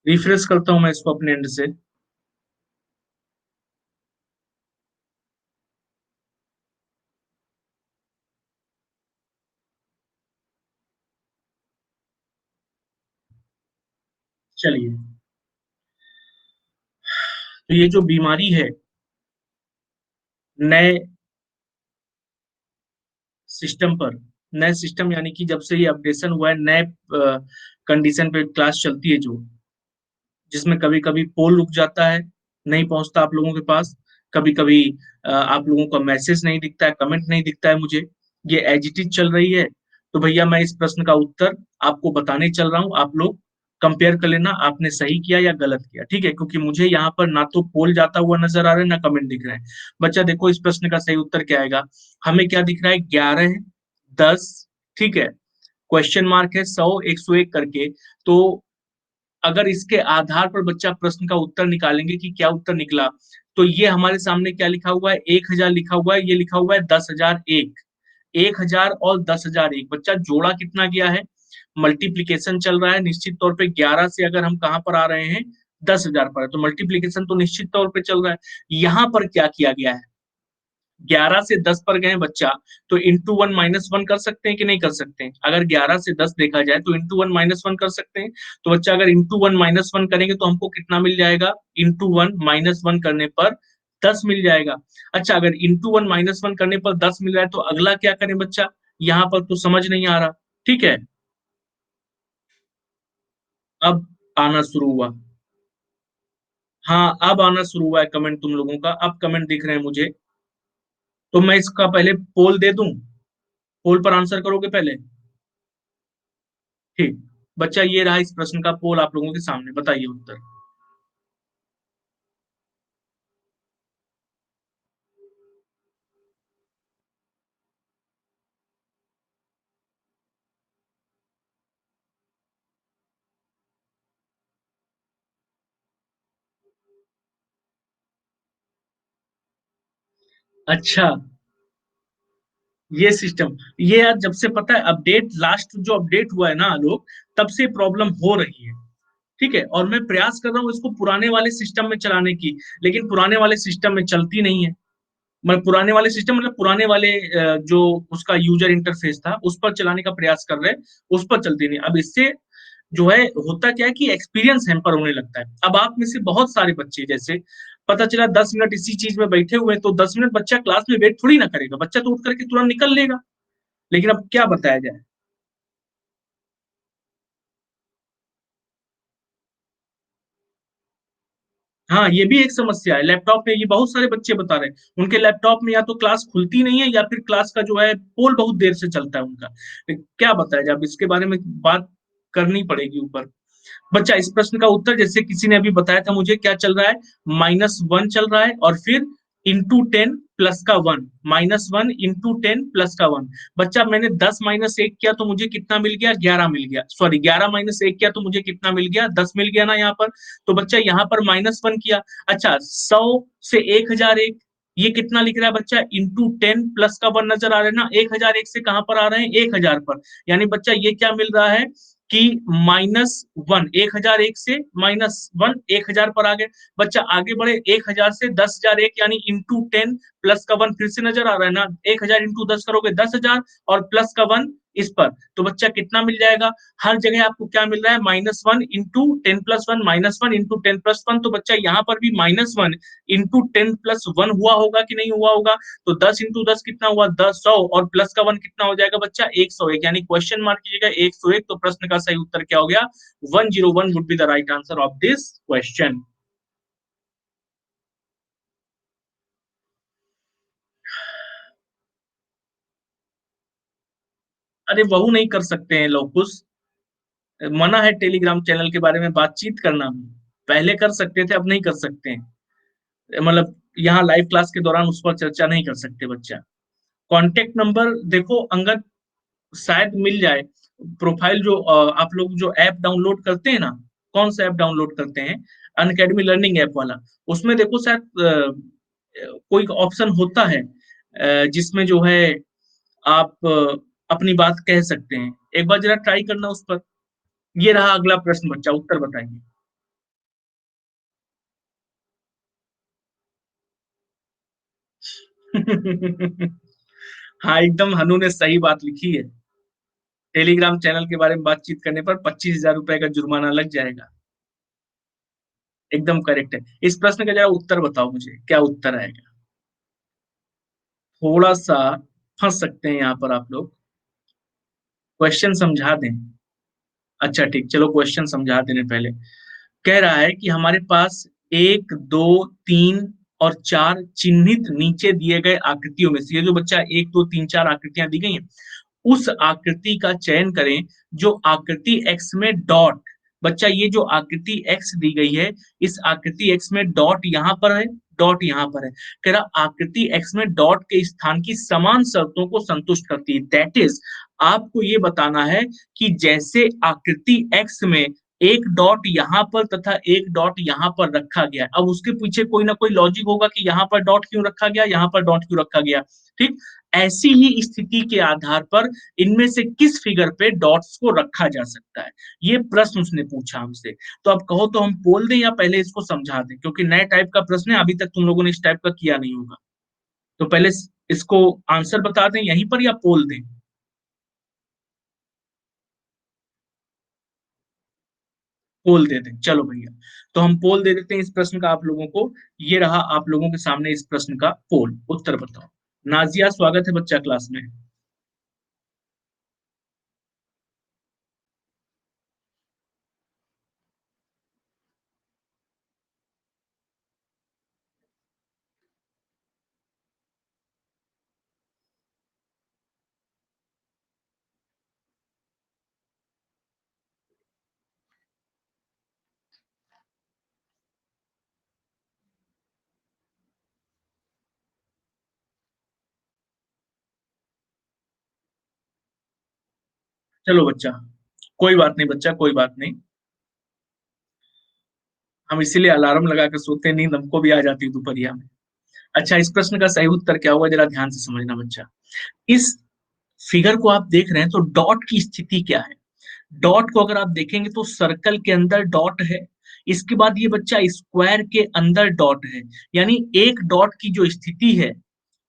रिफ्रेश करता हूं मैं इसको अपने एंड से। चलिए, तो ये जो बीमारी है, नए सिस्टम पर, नए सिस्टम यानी कि जब से ये अपडेशन हुआ है, नए कंडीशन पे क्लास चलती है जो, जिसमें कभी कभी पोल रुक जाता है, नहीं पहुंचता आप लोगों के पास, कभी कभी आप लोगों का मैसेज नहीं दिखता है, कमेंट नहीं दिखता है मुझे, ये एज इट इज चल रही है। तो भैया मैं इस प्रश्न का उत्तर आपको बताने चल रहा हूँ, आप लोग कंपेयर कर लेना आपने सही किया या गलत किया, ठीक है? क्योंकि मुझे यहाँ पर ना तो पोल जाता हुआ नजर आ रहा है ना कमेंट दिख रहा है। बच्चा देखो इस प्रश्न का सही उत्तर क्या आएगा। हमें क्या दिख रहा है, 11, 10, ठीक है, क्वेश्चन मार्क है, 100, 101 करके। तो अगर इसके आधार पर बच्चा प्रश्न का उत्तर निकालेंगे कि क्या उत्तर निकला, तो ये हमारे सामने क्या लिखा हुआ है, 1000 लिखा हुआ है, ये लिखा हुआ है 10,001। 1000 और 10,001 बच्चा जोड़ा कितना गया है, मल्टीप्लीकेशन चल रहा है निश्चित तौर पे। 11 से अगर हम कहां पर आ रहे हैं, 10,000 पर, तो मल्टीप्लीकेशन तो निश्चित तौर पे चल रहा है। यहां पर क्या किया गया है, 11 से 10 पर गए बच्चा, तो इंटू वन माइनस वन कर सकते हैं कि नहीं कर सकते हैं? अगर 11 से 10 देखा जाए तो इंटू वन माइनस वन कर सकते हैं। तो बच्चा अगर इंटू वन माइनस वन करेंगे तो हमको कितना मिल जाएगा, इंटू वन माइनस वन करने पर 10 मिल जाएगा। अच्छा, अगर इंटू वन माइनस वन करने पर 10 मिल रहा है तो अगला क्या करें बच्चा, यहाँ पर तो समझ नहीं आ रहा। ठीक है, अब आना शुरू हुआ। हाँ, अब आना शुरू हुआ है कमेंट तुम लोगों का, अब कमेंट दिख रहे हैं मुझे। तो मैं इसका पहले पोल दे दूं, पोल पर आंसर करोगे पहले? ठीक, बच्चा ये रहा इस प्रश्न का पोल आप लोगों के सामने, बताइए उत्तर। अच्छा, ये सिस्टम, ये यार जब से पता है अपडेट, लास्ट जो अपडेट हुआ है ना लोग, तब से प्रॉब्लम हो रही है। ठीक है, और मैं प्रयास कर रहा हूँ इसको पुराने वाले सिस्टम में चलाने की, लेकिन पुराने वाले सिस्टम में चलती नहीं है। मतलब पुराने वाले सिस्टम, मतलब पुराने वाले जो उसका यूजर इंटरफेस था उस पर चलाने का प्रयास कर रहे हैं, उस पर चलती नहीं। अब इससे जो है होता क्या है कि एक्सपीरियंस हैम्पर होने लगता है। अब आप में से बहुत सारे बच्चे जैसे पता चला 10 मिनट इसी चीज में बैठे हुए तो 10 मिनट बच्चा क्लास में वेट थोड़ी ना करेगा, बच्चा तो उठ करके तुरंत निकल लेगा। लेकिन अब क्या बताया जाए। हाँ, ये भी एक समस्या है। लैपटॉप में ये बहुत सारे बच्चे बता रहे हैं उनके लैपटॉप में या तो क्लास खुलती नहीं है या फिर क्लास का जो है पोल बहुत देर से चलता है उनका। क्या बताया जाए, अब इसके बारे में बात करनी पड़ेगी ऊपर। बच्चा इस प्रश्न का उत्तर जैसे किसी ने अभी बताया था मुझे क्या चल रहा है, -1 चल रहा है और फिर इंटू 10 प्लस का 1, -1 इंटू 10 प्लस का 1। बच्चा मैंने 10 - 1 किया तो मुझे कितना मिल गया, 11 मिल गया। सॉरी, 11 - 1 किया तो मुझे कितना मिल गया, 10 मिल गया ना यहाँ पर। तो बच्चा यहाँ पर -1 किया। अच्छा, 100 से 1001, ये कितना लिख रहा है बच्चा, इंटू 10 प्लस का 1 नजर आ रहा है ना, 1001 से कहां पर आ रहे हैं, 1000 पर। यानी बच्चा ये क्या मिल रहा है कि -1, 1001 से -1 1000 पर आ गए। बच्चा आगे बढ़े, 1000 से 10001 यानी इंटू 10 प्लस का 1 फिर से नजर आ रहा है ना, 1000 इंटू 10 करोगे 10,000 और प्लस का 1 इस पर, तो बच्चा कितना मिल जाएगा। हर जगह आपको क्या मिल रहा है, -1 इंटू 10 प्लस 1, -1 इंटू 10 प्लस 1। तो बच्चा यहाँ पर भी -1 इंटू 10 प्लस 1 हुआ होगा कि नहीं हुआ होगा। तो 10 इंटू 10 कितना हुआ, 10 100 और प्लस का 1 कितना हो जाएगा बच्चा, 101। यानी क्वेश्चन मार्क कीजिएगा 101। तो प्रश्न का सही उत्तर क्या हो गया, 101 would be the right answer of this question. अरे वहू नहीं कर सकते हैं लोकुस, मना है टेलीग्राम चैनल के बारे में बातचीत करना भी। पहले कर सकते थे, अब नहीं कर सकते हैं। मतलब यहाँ लाइव क्लास के दौरान उस पर चर्चा नहीं कर सकते बच्चा। कांटेक्ट नंबर देखो अंगद, शायद मिल जाए। प्रोफाइल जो आप लोग जो ऐप डाउनलोड करते हैं ना, कौन सा ऐप डाउनलोड करते हैं, अनअकैडमी लर्निंग ऐप वाला, उसमें देखो शायद कोई ऑप्शन होता है जिसमें जो है आप अपनी बात कह सकते हैं। एक बार जरा ट्राई करना उस पर। ये रहा अगला प्रश्न बच्चा, उत्तर बताइए। हाँ, एकदम हनु ने सही बात लिखी है। टेलीग्राम चैनल के बारे में बातचीत करने पर 25,000 रुपए का जुर्माना लग जाएगा। एकदम करेक्ट है। इस प्रश्न का जरा उत्तर बताओ मुझे, क्या उत्तर आएगा। थोड़ा सा फंस सकते हैं यहाँ पर आप लोग। क्वेश्चन समझा दें। अच्छा ठीक, चलो क्वेश्चन समझा देने पहले। कह रहा है कि हमारे पास 1 2 3 और 4 चिन्हित नीचे दिए गए आकृतियों में से, ये जो बच्चा 1 2 3 4 आकृतियां दी गई हैं, उस आकृति का चयन करें जो आकृति एक्स में डॉट। बच्चा ये जो आकृति एक्स दी गई है, इस आकृति एक्स में डॉट यहाँ पर है, डॉट यहाँ पर है। कह रहा आकृति एक्स में डॉट के स्थान की समान शर्तों को संतुष्ट करती है। दैट इज, आपको ये बताना है कि जैसे आकृति एक्स में एक डॉट यहाँ पर तथा एक डॉट यहाँ पर रखा गया, अब उसके पीछे कोई ना कोई लॉजिक होगा कि यहाँ पर डॉट क्यों रखा गया, यहाँ पर डॉट क्यों रखा गया। ठीक, ऐसी ही स्थिति के आधार पर इनमें से किस फिगर पे डॉट्स को रखा जा सकता है, ये प्रश्न उसने पूछा हमसे। तो अब कहो तो हम बोल दें या पहले इसको समझा दें, क्योंकि नए टाइप का प्रश्न है, अभी तक तुम लोगों ने इस टाइप का किया नहीं होगा। तो पहले इसको आंसर बता दें यहीं पर या पोल दें। पोल दे दें, चलो भैया। तो हम पोल दे देते हैं इस प्रश्न का आप लोगों को। ये रहा आप लोगों के सामने इस प्रश्न का पोल, उत्तर बताओ। नाजिया, स्वागत है बच्चा क्लास में। चलो बच्चा, कोई बात नहीं बच्चा, कोई बात नहीं। हम इसीलिए अलार्म लगा कर सोते हैं, नींद हमको भी आ जाती है दोपहरिया में। अच्छा, इस प्रश्न का सही उत्तर क्या होगा, जरा ध्यान से समझना बच्चा। इस फिगर को आप देख रहे हैं तो डॉट की स्थिति क्या है। डॉट को अगर आप देखेंगे तो सर्कल के अंदर डॉट है, इसके बाद ये बच्चा स्क्वायर के अंदर डॉट है। यानी एक डॉट की जो स्थिति है,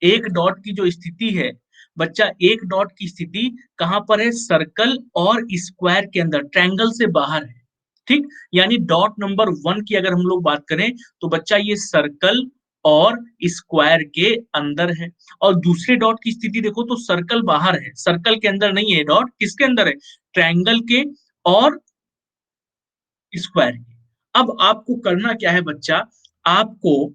एक डॉट की जो स्थिति है बच्चा एक डॉट की स्थिति कहां पर है? सर्कल और स्क्वायर के अंदर, ट्रायंगल से बाहर है। ठीक, यानी डॉट नंबर 1 की अगर हम लोग बात करें तो बच्चा ये सर्कल और स्क्वायर के अंदर है। और दूसरे डॉट की स्थिति देखो तो सर्कल बाहर है, सर्कल के अंदर नहीं है डॉट, किसके अंदर है? ट्रायंगल के और स्क्वायर के। अब आपको करना क्या है बच्चा, आपको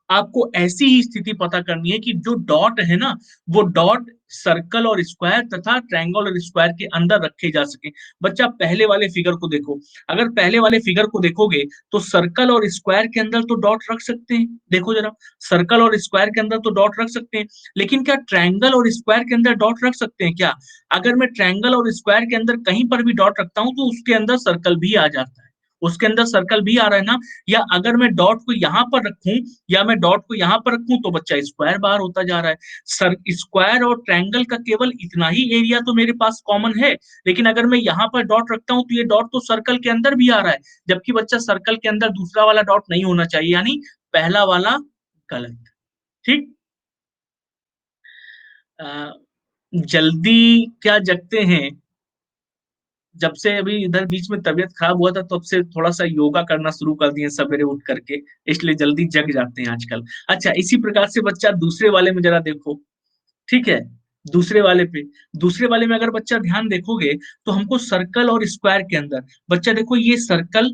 आपको ऐसी ही स्थिति पता करनी है कि जो डॉट है ना, वो डॉट सर्कल और स्क्वायर तथा ट्रायंगल और स्क्वायर के अंदर रखे जा सके। बच्चा पहले वाले फिगर को देखो, अगर पहले वाले फिगर को देखोगे तो सर्कल और स्क्वायर के अंदर तो डॉट रख सकते हैं, देखो जरा, सर्कल और स्क्वायर के अंदर तो डॉट रख सकते हैं, लेकिन क्या ट्रायंगल और स्क्वायर के अंदर डॉट रख सकते हैं क्या? अगर मैं ट्रायंगल और स्क्वायर के अंदर कहीं पर भी डॉट रखता हूं तो उसके अंदर सर्कल भी आ जाता है, उसके अंदर सर्कल भी आ रहा है ना। या अगर मैं डॉट को यहां पर रखूं या मैं डॉट को यहां पर रखूं तो बच्चा स्क्वायर बाहर होता जा रहा है। सर स्क्वायर और ट्रायंगल का केवल इतना ही एरिया तो मेरे पास कॉमन है, लेकिन अगर मैं यहाँ पर डॉट रखता हूं तो ये डॉट तो सर्कल के अंदर भी आ रहा है, जबकि बच्चा सर्कल के अंदर दूसरा वाला डॉट नहीं होना चाहिए, यानी पहला वाला गलत। ठीक, अ, जल्दी क्या जगते हैं? जब से अभी इधर बीच में तबीयत खराब हुआ था तब से थोड़ा सा योगा करना शुरू कर दिए सवेरे उठ करके, इसलिए जल्दी जग जाते हैं आजकल। अच्छा, इसी प्रकार से बच्चा दूसरे वाले में जरा देखो। ठीक है, दूसरे वाले पे, दूसरे वाले में अगर बच्चा ध्यान देखोगे तो हमको सर्कल और स्क्वायर के अंदर, बच्चा देखो ये सर्कल,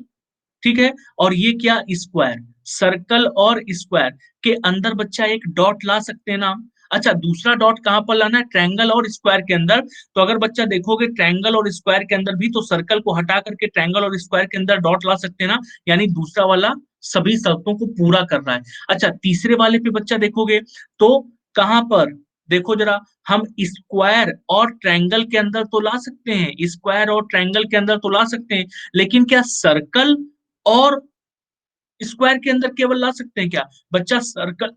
ठीक है, और ये क्या? स्क्वायर। सर्कल और स्क्वायर के अंदर बच्चा एक डॉट ला सकते हैं ना। अच्छा, दूसरा डॉट कहां पर लाना है? ट्रायंगल और स्क्वायर के अंदर। तो अगर बच्चा देखोगे ट्रायंगल और स्क्वायर के अंदर भी तो सर्कल को हटा करके ट्रायंगल और स्क्वायर के अंदर डॉट ला सकते हैं ना, यानी दूसरा वाला सभी शर्तों को पूरा कर रहा है। अच्छा, तीसरे वाले पे बच्चा देखोगे तो कहां पर? देखो जरा, हम स्क्वायर और ट्रायंगल के अंदर तो ला सकते हैं, स्क्वायर और ट्रायंगल के अंदर तो ला सकते हैं, लेकिन क्या सर्कल और स्क्वायर के अंदर केवल ला सकते हैं क्या? बच्चा सर्कल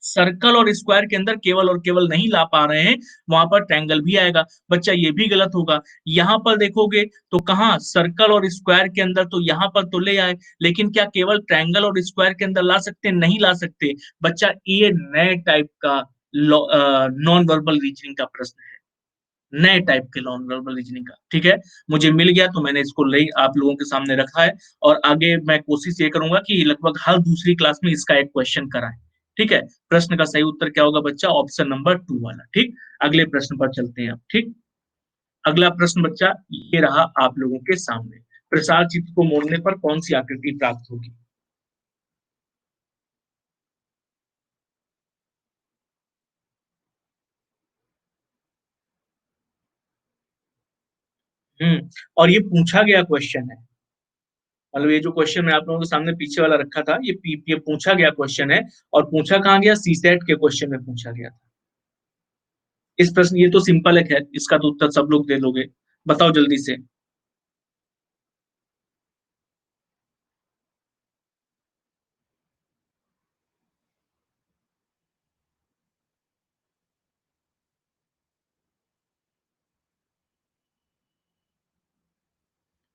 सर्कल और स्क्वायर के अंदर केवल और केवल नहीं ला पा रहे हैं, वहां पर ट्रायंगल भी आएगा। बच्चा ये भी गलत होगा। यहां पर देखोगे तो कहा सर्कल और स्क्वायर के अंदर तो यहां पर तो ले आए, लेकिन क्या केवल ट्रायंगल और स्क्वायर के अंदर ला सकते हैं? नहीं ला सकते। बच्चा ये नए टाइप का नॉन वर्बल रीजनिंग का प्रश्न है, नए टाइप के नॉन वर्बल रीजनिंग का। ठीक है, मुझे मिल गया तो मैंने इसको ले आप लोगों के सामने रखा है, और आगे मैं कोशिश ये करूंगा कि लगभग हर दूसरी क्लास में इसका एक क्वेश्चन कराएं। ठीक है, प्रश्न का सही उत्तर क्या होगा बच्चा? ऑप्शन नंबर 2 वाला। ठीक, अगले प्रश्न पर चलते हैं अब। ठीक, अगला प्रश्न बच्चा ये रहा आप लोगों के सामने, प्रसार चित्र को मोड़ने पर कौन सी आकृति प्राप्त होगी? और ये पूछा गया क्वेश्चन है, मतलब ये जो क्वेश्चन मैं आप लोगों के सामने पीछे वाला रखा था, ये पूछा गया क्वेश्चन है। और पूछा कहाँ गया? सीसेट के क्वेश्चन में पूछा गया था। इस प्रश्न, ये तो सिंपल है, खैर इसका तो उत्तर सब लोग दे लोगे, बताओ जल्दी से।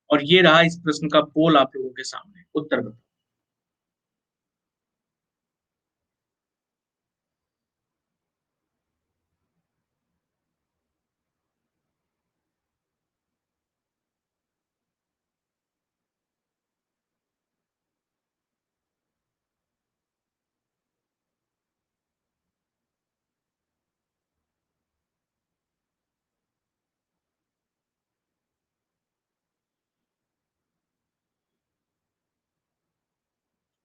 और ये रहा इस प्रश्न का पोल आप लोगों के सामने, उत्तर बताओ।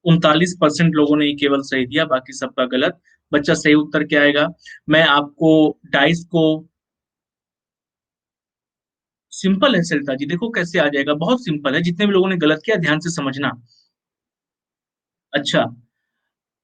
39% लोगों ने केवल सही दिया, बाकी सबका गलत। बच्चा सही उत्तर क्या आएगा? मैं आपको डाइस को, सिंपल है सरिता जी, देखो कैसे आ जाएगा, बहुत सिंपल है, जितने भी लोगों ने गलत किया ध्यान से समझना। अच्छा,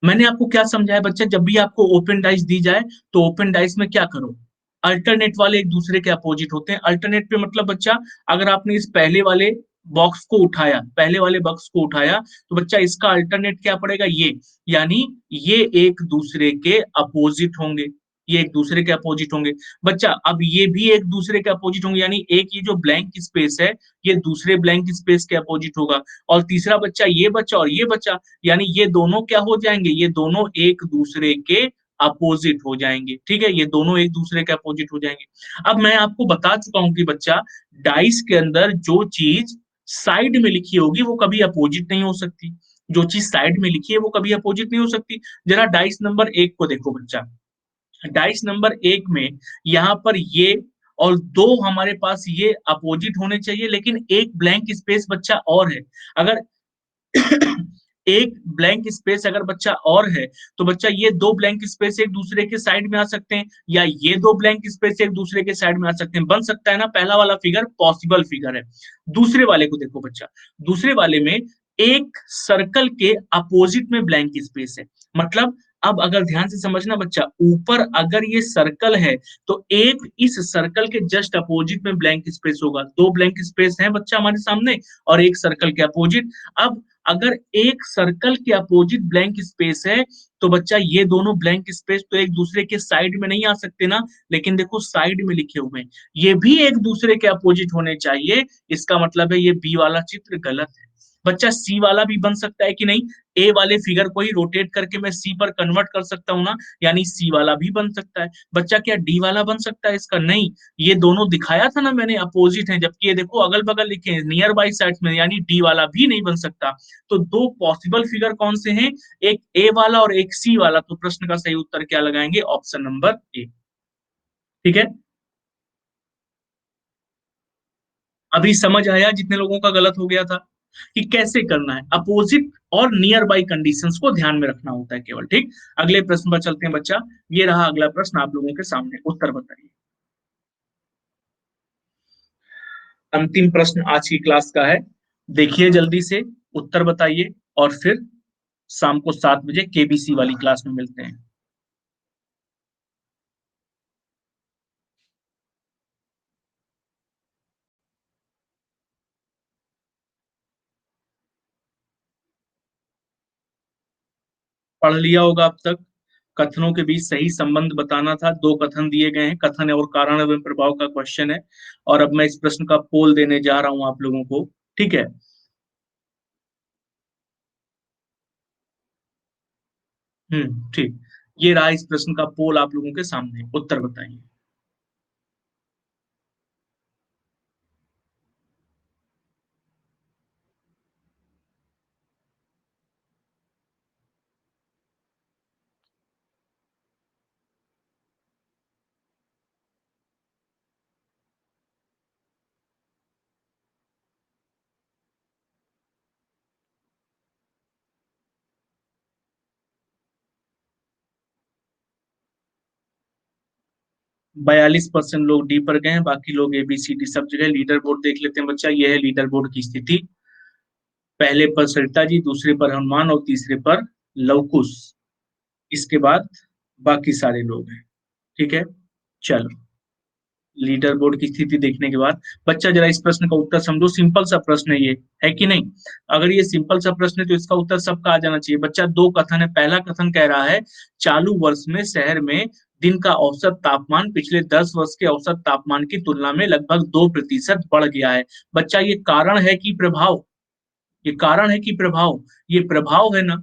मैंने आपको क्या समझाया बच्चा, जब भी आपको ओपन डाइस दी जाए तो ओपन डाइस में क्या करो? अल्टरनेट वाले एक दूसरे के अपोजिट होते हैं। अल्टरनेट पे मतलब बच्चा, अगर आपने इस पहले वाले बॉक्स को उठाया, पहले वाले बॉक्स को उठाया तो बच्चा इसका अल्टरनेट क्या पड़ेगा? ये, यानी ये एक दूसरे के अपोजिट होंगे, ये एक दूसरे के अपोजिट होंगे। बच्चा अब ये भी एक दूसरे के अपोजिट होंगे, यानी एक ये जो ब्लैंक स्पेस है ये दूसरे ब्लैंक स्पेस के अपोजिट होगा। और तीसरा बच्चा ये बच्चा और ये बच्चा, यानी ये दोनों क्या हो जाएंगे? ये दोनों एक दूसरे के अपोजिट हो जाएंगे। ठीक है, ये दोनों एक दूसरे के अपोजिट हो जाएंगे। अब मैं आपको बता चुका हूं कि बच्चा, डाइस के अंदर जो चीज साइड में लिखी होगी वो कभी अपोजिट नहीं हो सकती। जो चीज साइड में लिखी है वो कभी अपोजिट नहीं हो सकती। जरा डाइस नंबर 1 को देखो बच्चा। डाइस नंबर 1 में यहाँ पर ये और दो हमारे पास ये अपोजिट होने चाहिए, लेकिन एक ब्लैंक स्पेस बच्चा और है। अगर एक ब्लैंक स्पेस अगर बच्चा और है, तो बच्चा ये दो ब्लैंक स्पेस एक दूसरे के साइड में आ सकते हैं, या ये दो ब्लैंक स्पेस एक दूसरे के साइड में आ सकते हैं। बन सकता है ना, पहला वाला फिगर पॉसिबल फिगर है। दूसरे वाले को देखो बच्चा। दूसरे वाले में एक सर्कल के अपोजिट में ब्लैंक स्पेस है। मतलब अब अगर ध्यान से समझना बच्चा, ऊपर अगर ये सर्कल है तो एक इस सर्कल के जस्ट अपोजिट में ब्लैंक स्पेस होगा। दो ब्लैंक स्पेस है बच्चा हमारे सामने, और एक सर्कल के अपोजिट। अब अगर एक सर्कल के अपोजिट ब्लैंक स्पेस है, तो बच्चा ये दोनों ब्लैंक स्पेस तो एक दूसरे के साइड में नहीं आ सकते ना। लेकिन देखो साइड में लिखे हुए हैं, ये भी एक दूसरे के अपोजिट होने चाहिए। इसका मतलब है ये बी वाला चित्र गलत है। बच्चा सी वाला भी बन सकता है कि नहीं? ए वाले फिगर को ही रोटेट करके मैं सी पर कन्वर्ट कर सकता हूँ ना, यानी सी वाला भी बन सकता है। बच्चा क्या डी वाला बन सकता है इसका? नहीं। ये दोनों दिखाया था ना मैंने, अपोजिट है, जबकि ये देखो अगल बगल लिखे हैं नियर बाई साइड्स में, यानी डी वाला भी नहीं बन सकता। तो दो पॉसिबल फिगर कौन से हैं? एक ए वाला और एक सी वाला। तो प्रश्न का सही उत्तर क्या लगाएंगे? Option number A. ठीक है, अभी समझ आया जितने लोगों का गलत हो गया था कि कैसे करना है। अपोजिट और नियर बाई कंडीशंस को ध्यान में रखना होता है केवल। ठीक, अगले प्रश्न पर चलते हैं बच्चा। ये रहा अगला प्रश्न आप लोगों के सामने, उत्तर बताइए। अंतिम प्रश्न आज की क्लास का है, देखिए जल्दी से, उत्तर बताइए, और फिर शाम को 7 बजे केबीसी वाली क्लास में मिलते हैं। पढ़ लिया होगा अब तक। कथनों के बीच सही संबंध बताना था। दो कथन दिए गए हैं, कथन और कारण एवं प्रभाव का क्वेश्चन है। और अब मैं इस प्रश्न का पोल देने जा रहा हूं आप लोगों को। ठीक है। ठीक। ये रहा इस प्रश्न का पोल आप लोगों के सामने, उत्तर बताइए। बयालीस परसेंट लोग डी पर गए हैं, बाकी लोग ए बी सी डी सब जगह। लीडर बोर्ड देख लेते हैं बच्चा। यह है लीडर बोर्ड की स्थिति। पहले पर सरिता जी, दूसरे पर हनुमान और तीसरे पर लवकुश। इसके बाद बाकी सारे लोग हैं। ठीक है, चलो। लीडर बोर्ड की स्थिति देखने के बाद बच्चा जरा इस प्रश्न का उत्तर समझो। सिंपल सा प्रश्न है ये, है कि नहीं? अगर ये सिंपल सा प्रश्न है तो इसका उत्तर सबका आ जाना चाहिए। बच्चा दो कथन है। पहला कथन कह रहा है चालू वर्ष में शहर में दिन का औसत तापमान पिछले 10 वर्ष के औसत तापमान की तुलना में लगभग 2% बढ़ गया है। बच्चा ये कारण है कि प्रभाव? ये कारण है कि प्रभाव? ये प्रभाव है ना,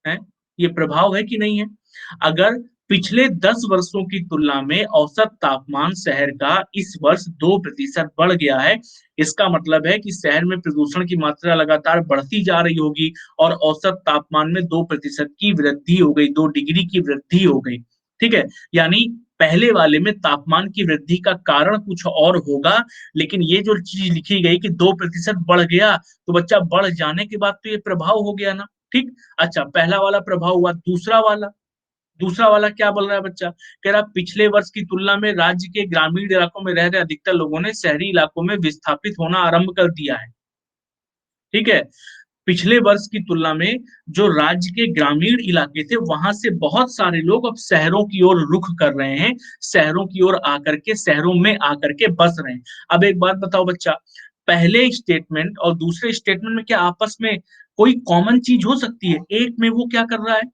है? ये प्रभाव है कि नहीं है? अगर पिछले 10 वर्षों की तुलना में औसत तापमान शहर का इस वर्ष 2% बढ़ गया है, इसका मतलब है कि शहर में प्रदूषण की मात्रा लगातार बढ़ती जा रही होगी, और औसत तापमान में 2% की वृद्धि हो गई, 2 डिग्री की वृद्धि हो गई। ठीक है, यानी पहले वाले में तापमान की वृद्धि का कारण कुछ और होगा, लेकिन ये जो चीज लिखी गई कि 2% बढ़ गया, तो बच्चा बढ़ जाने के बाद तो ये प्रभाव हो गया ना। ठीक। अच्छा, पहला वाला प्रभाव हुआ। दूसरा वाला क्या बोल रहा है बच्चा? कह रहा पिछले वर्ष की तुलना में राज्य के ग्रामीण इलाकों में रह रहे अधिकतर लोगों ने शहरी इलाकों में विस्थापित होना आरंभ कर दिया है। ठीक है, पिछले वर्ष की तुलना में जो राज्य के ग्रामीण इलाके थे वहां से बहुत सारे लोग अब शहरों की ओर रुख कर रहे हैं। शहरों की ओर आकर के, शहरों में आकर के बस रहे हैं। अब एक बात बताओ बच्चा, पहले स्टेटमेंट और दूसरे स्टेटमेंट में क्या आपस में कोई कॉमन चीज हो सकती है? एक में वो क्या कर रहा है,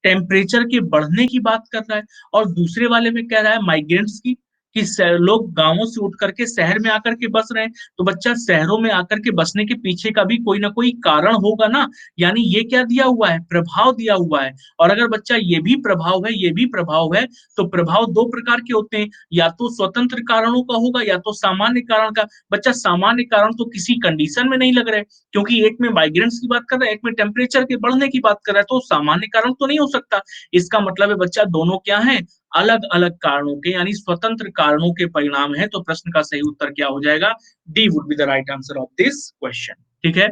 टेम्परेचर के बढ़ने की बात कर रहा है, और दूसरे वाले में कह रहा है माइग्रेंट्स की। कि लोग गांवों से उठ करके शहर में आकर के बस रहे हैं, तो बच्चा शहरों में आकर के बसने के पीछे का भी कोई ना कोई कारण होगा ना। यानी ये क्या दिया हुआ है, प्रभाव दिया हुआ है। और अगर बच्चा ये भी प्रभाव है, ये भी प्रभाव है, तो प्रभाव दो प्रकार के होते हैं, या तो स्वतंत्र कारणों का होगा या तो सामान्य कारण का। बच्चा सामान्य कारण तो किसी कंडीशन में नहीं लग रहे, क्योंकि एक में माइग्रेंट्स की बात कर रहा है, एक में टेम्परेचर के बढ़ने की बात कर रहा है, तो सामान्य कारण तो नहीं हो सकता। इसका मतलब है बच्चा दोनों क्या है, अलग अलग कारणों के यानी स्वतंत्र कारणों के परिणाम है। तो प्रश्न का सही उत्तर क्या हो जाएगा, D would be the right answer of this question. ठीक है,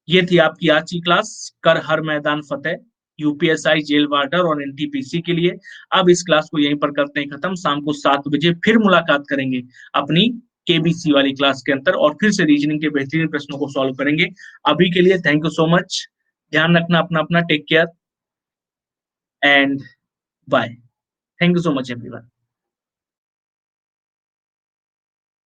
ये थी आपकी आज की क्लास, कर हर मैदान फतेह, यूपीएसआई, जेल वार्डर और एनटीपीसी के लिए। अब इस क्लास को यहीं पर करते हैं खत्म। शाम को 7 बजे फिर मुलाकात करेंगे अपनी केबीसी वाली क्लास के अंतर, और फिर से रीजनिंग के बेहतरीन प्रश्नों को सॉल्व करेंगे। अभी के लिए थैंक यू सो मच, ध्यान रखना अपना अपना, take care and bye. Thank you so much everyone.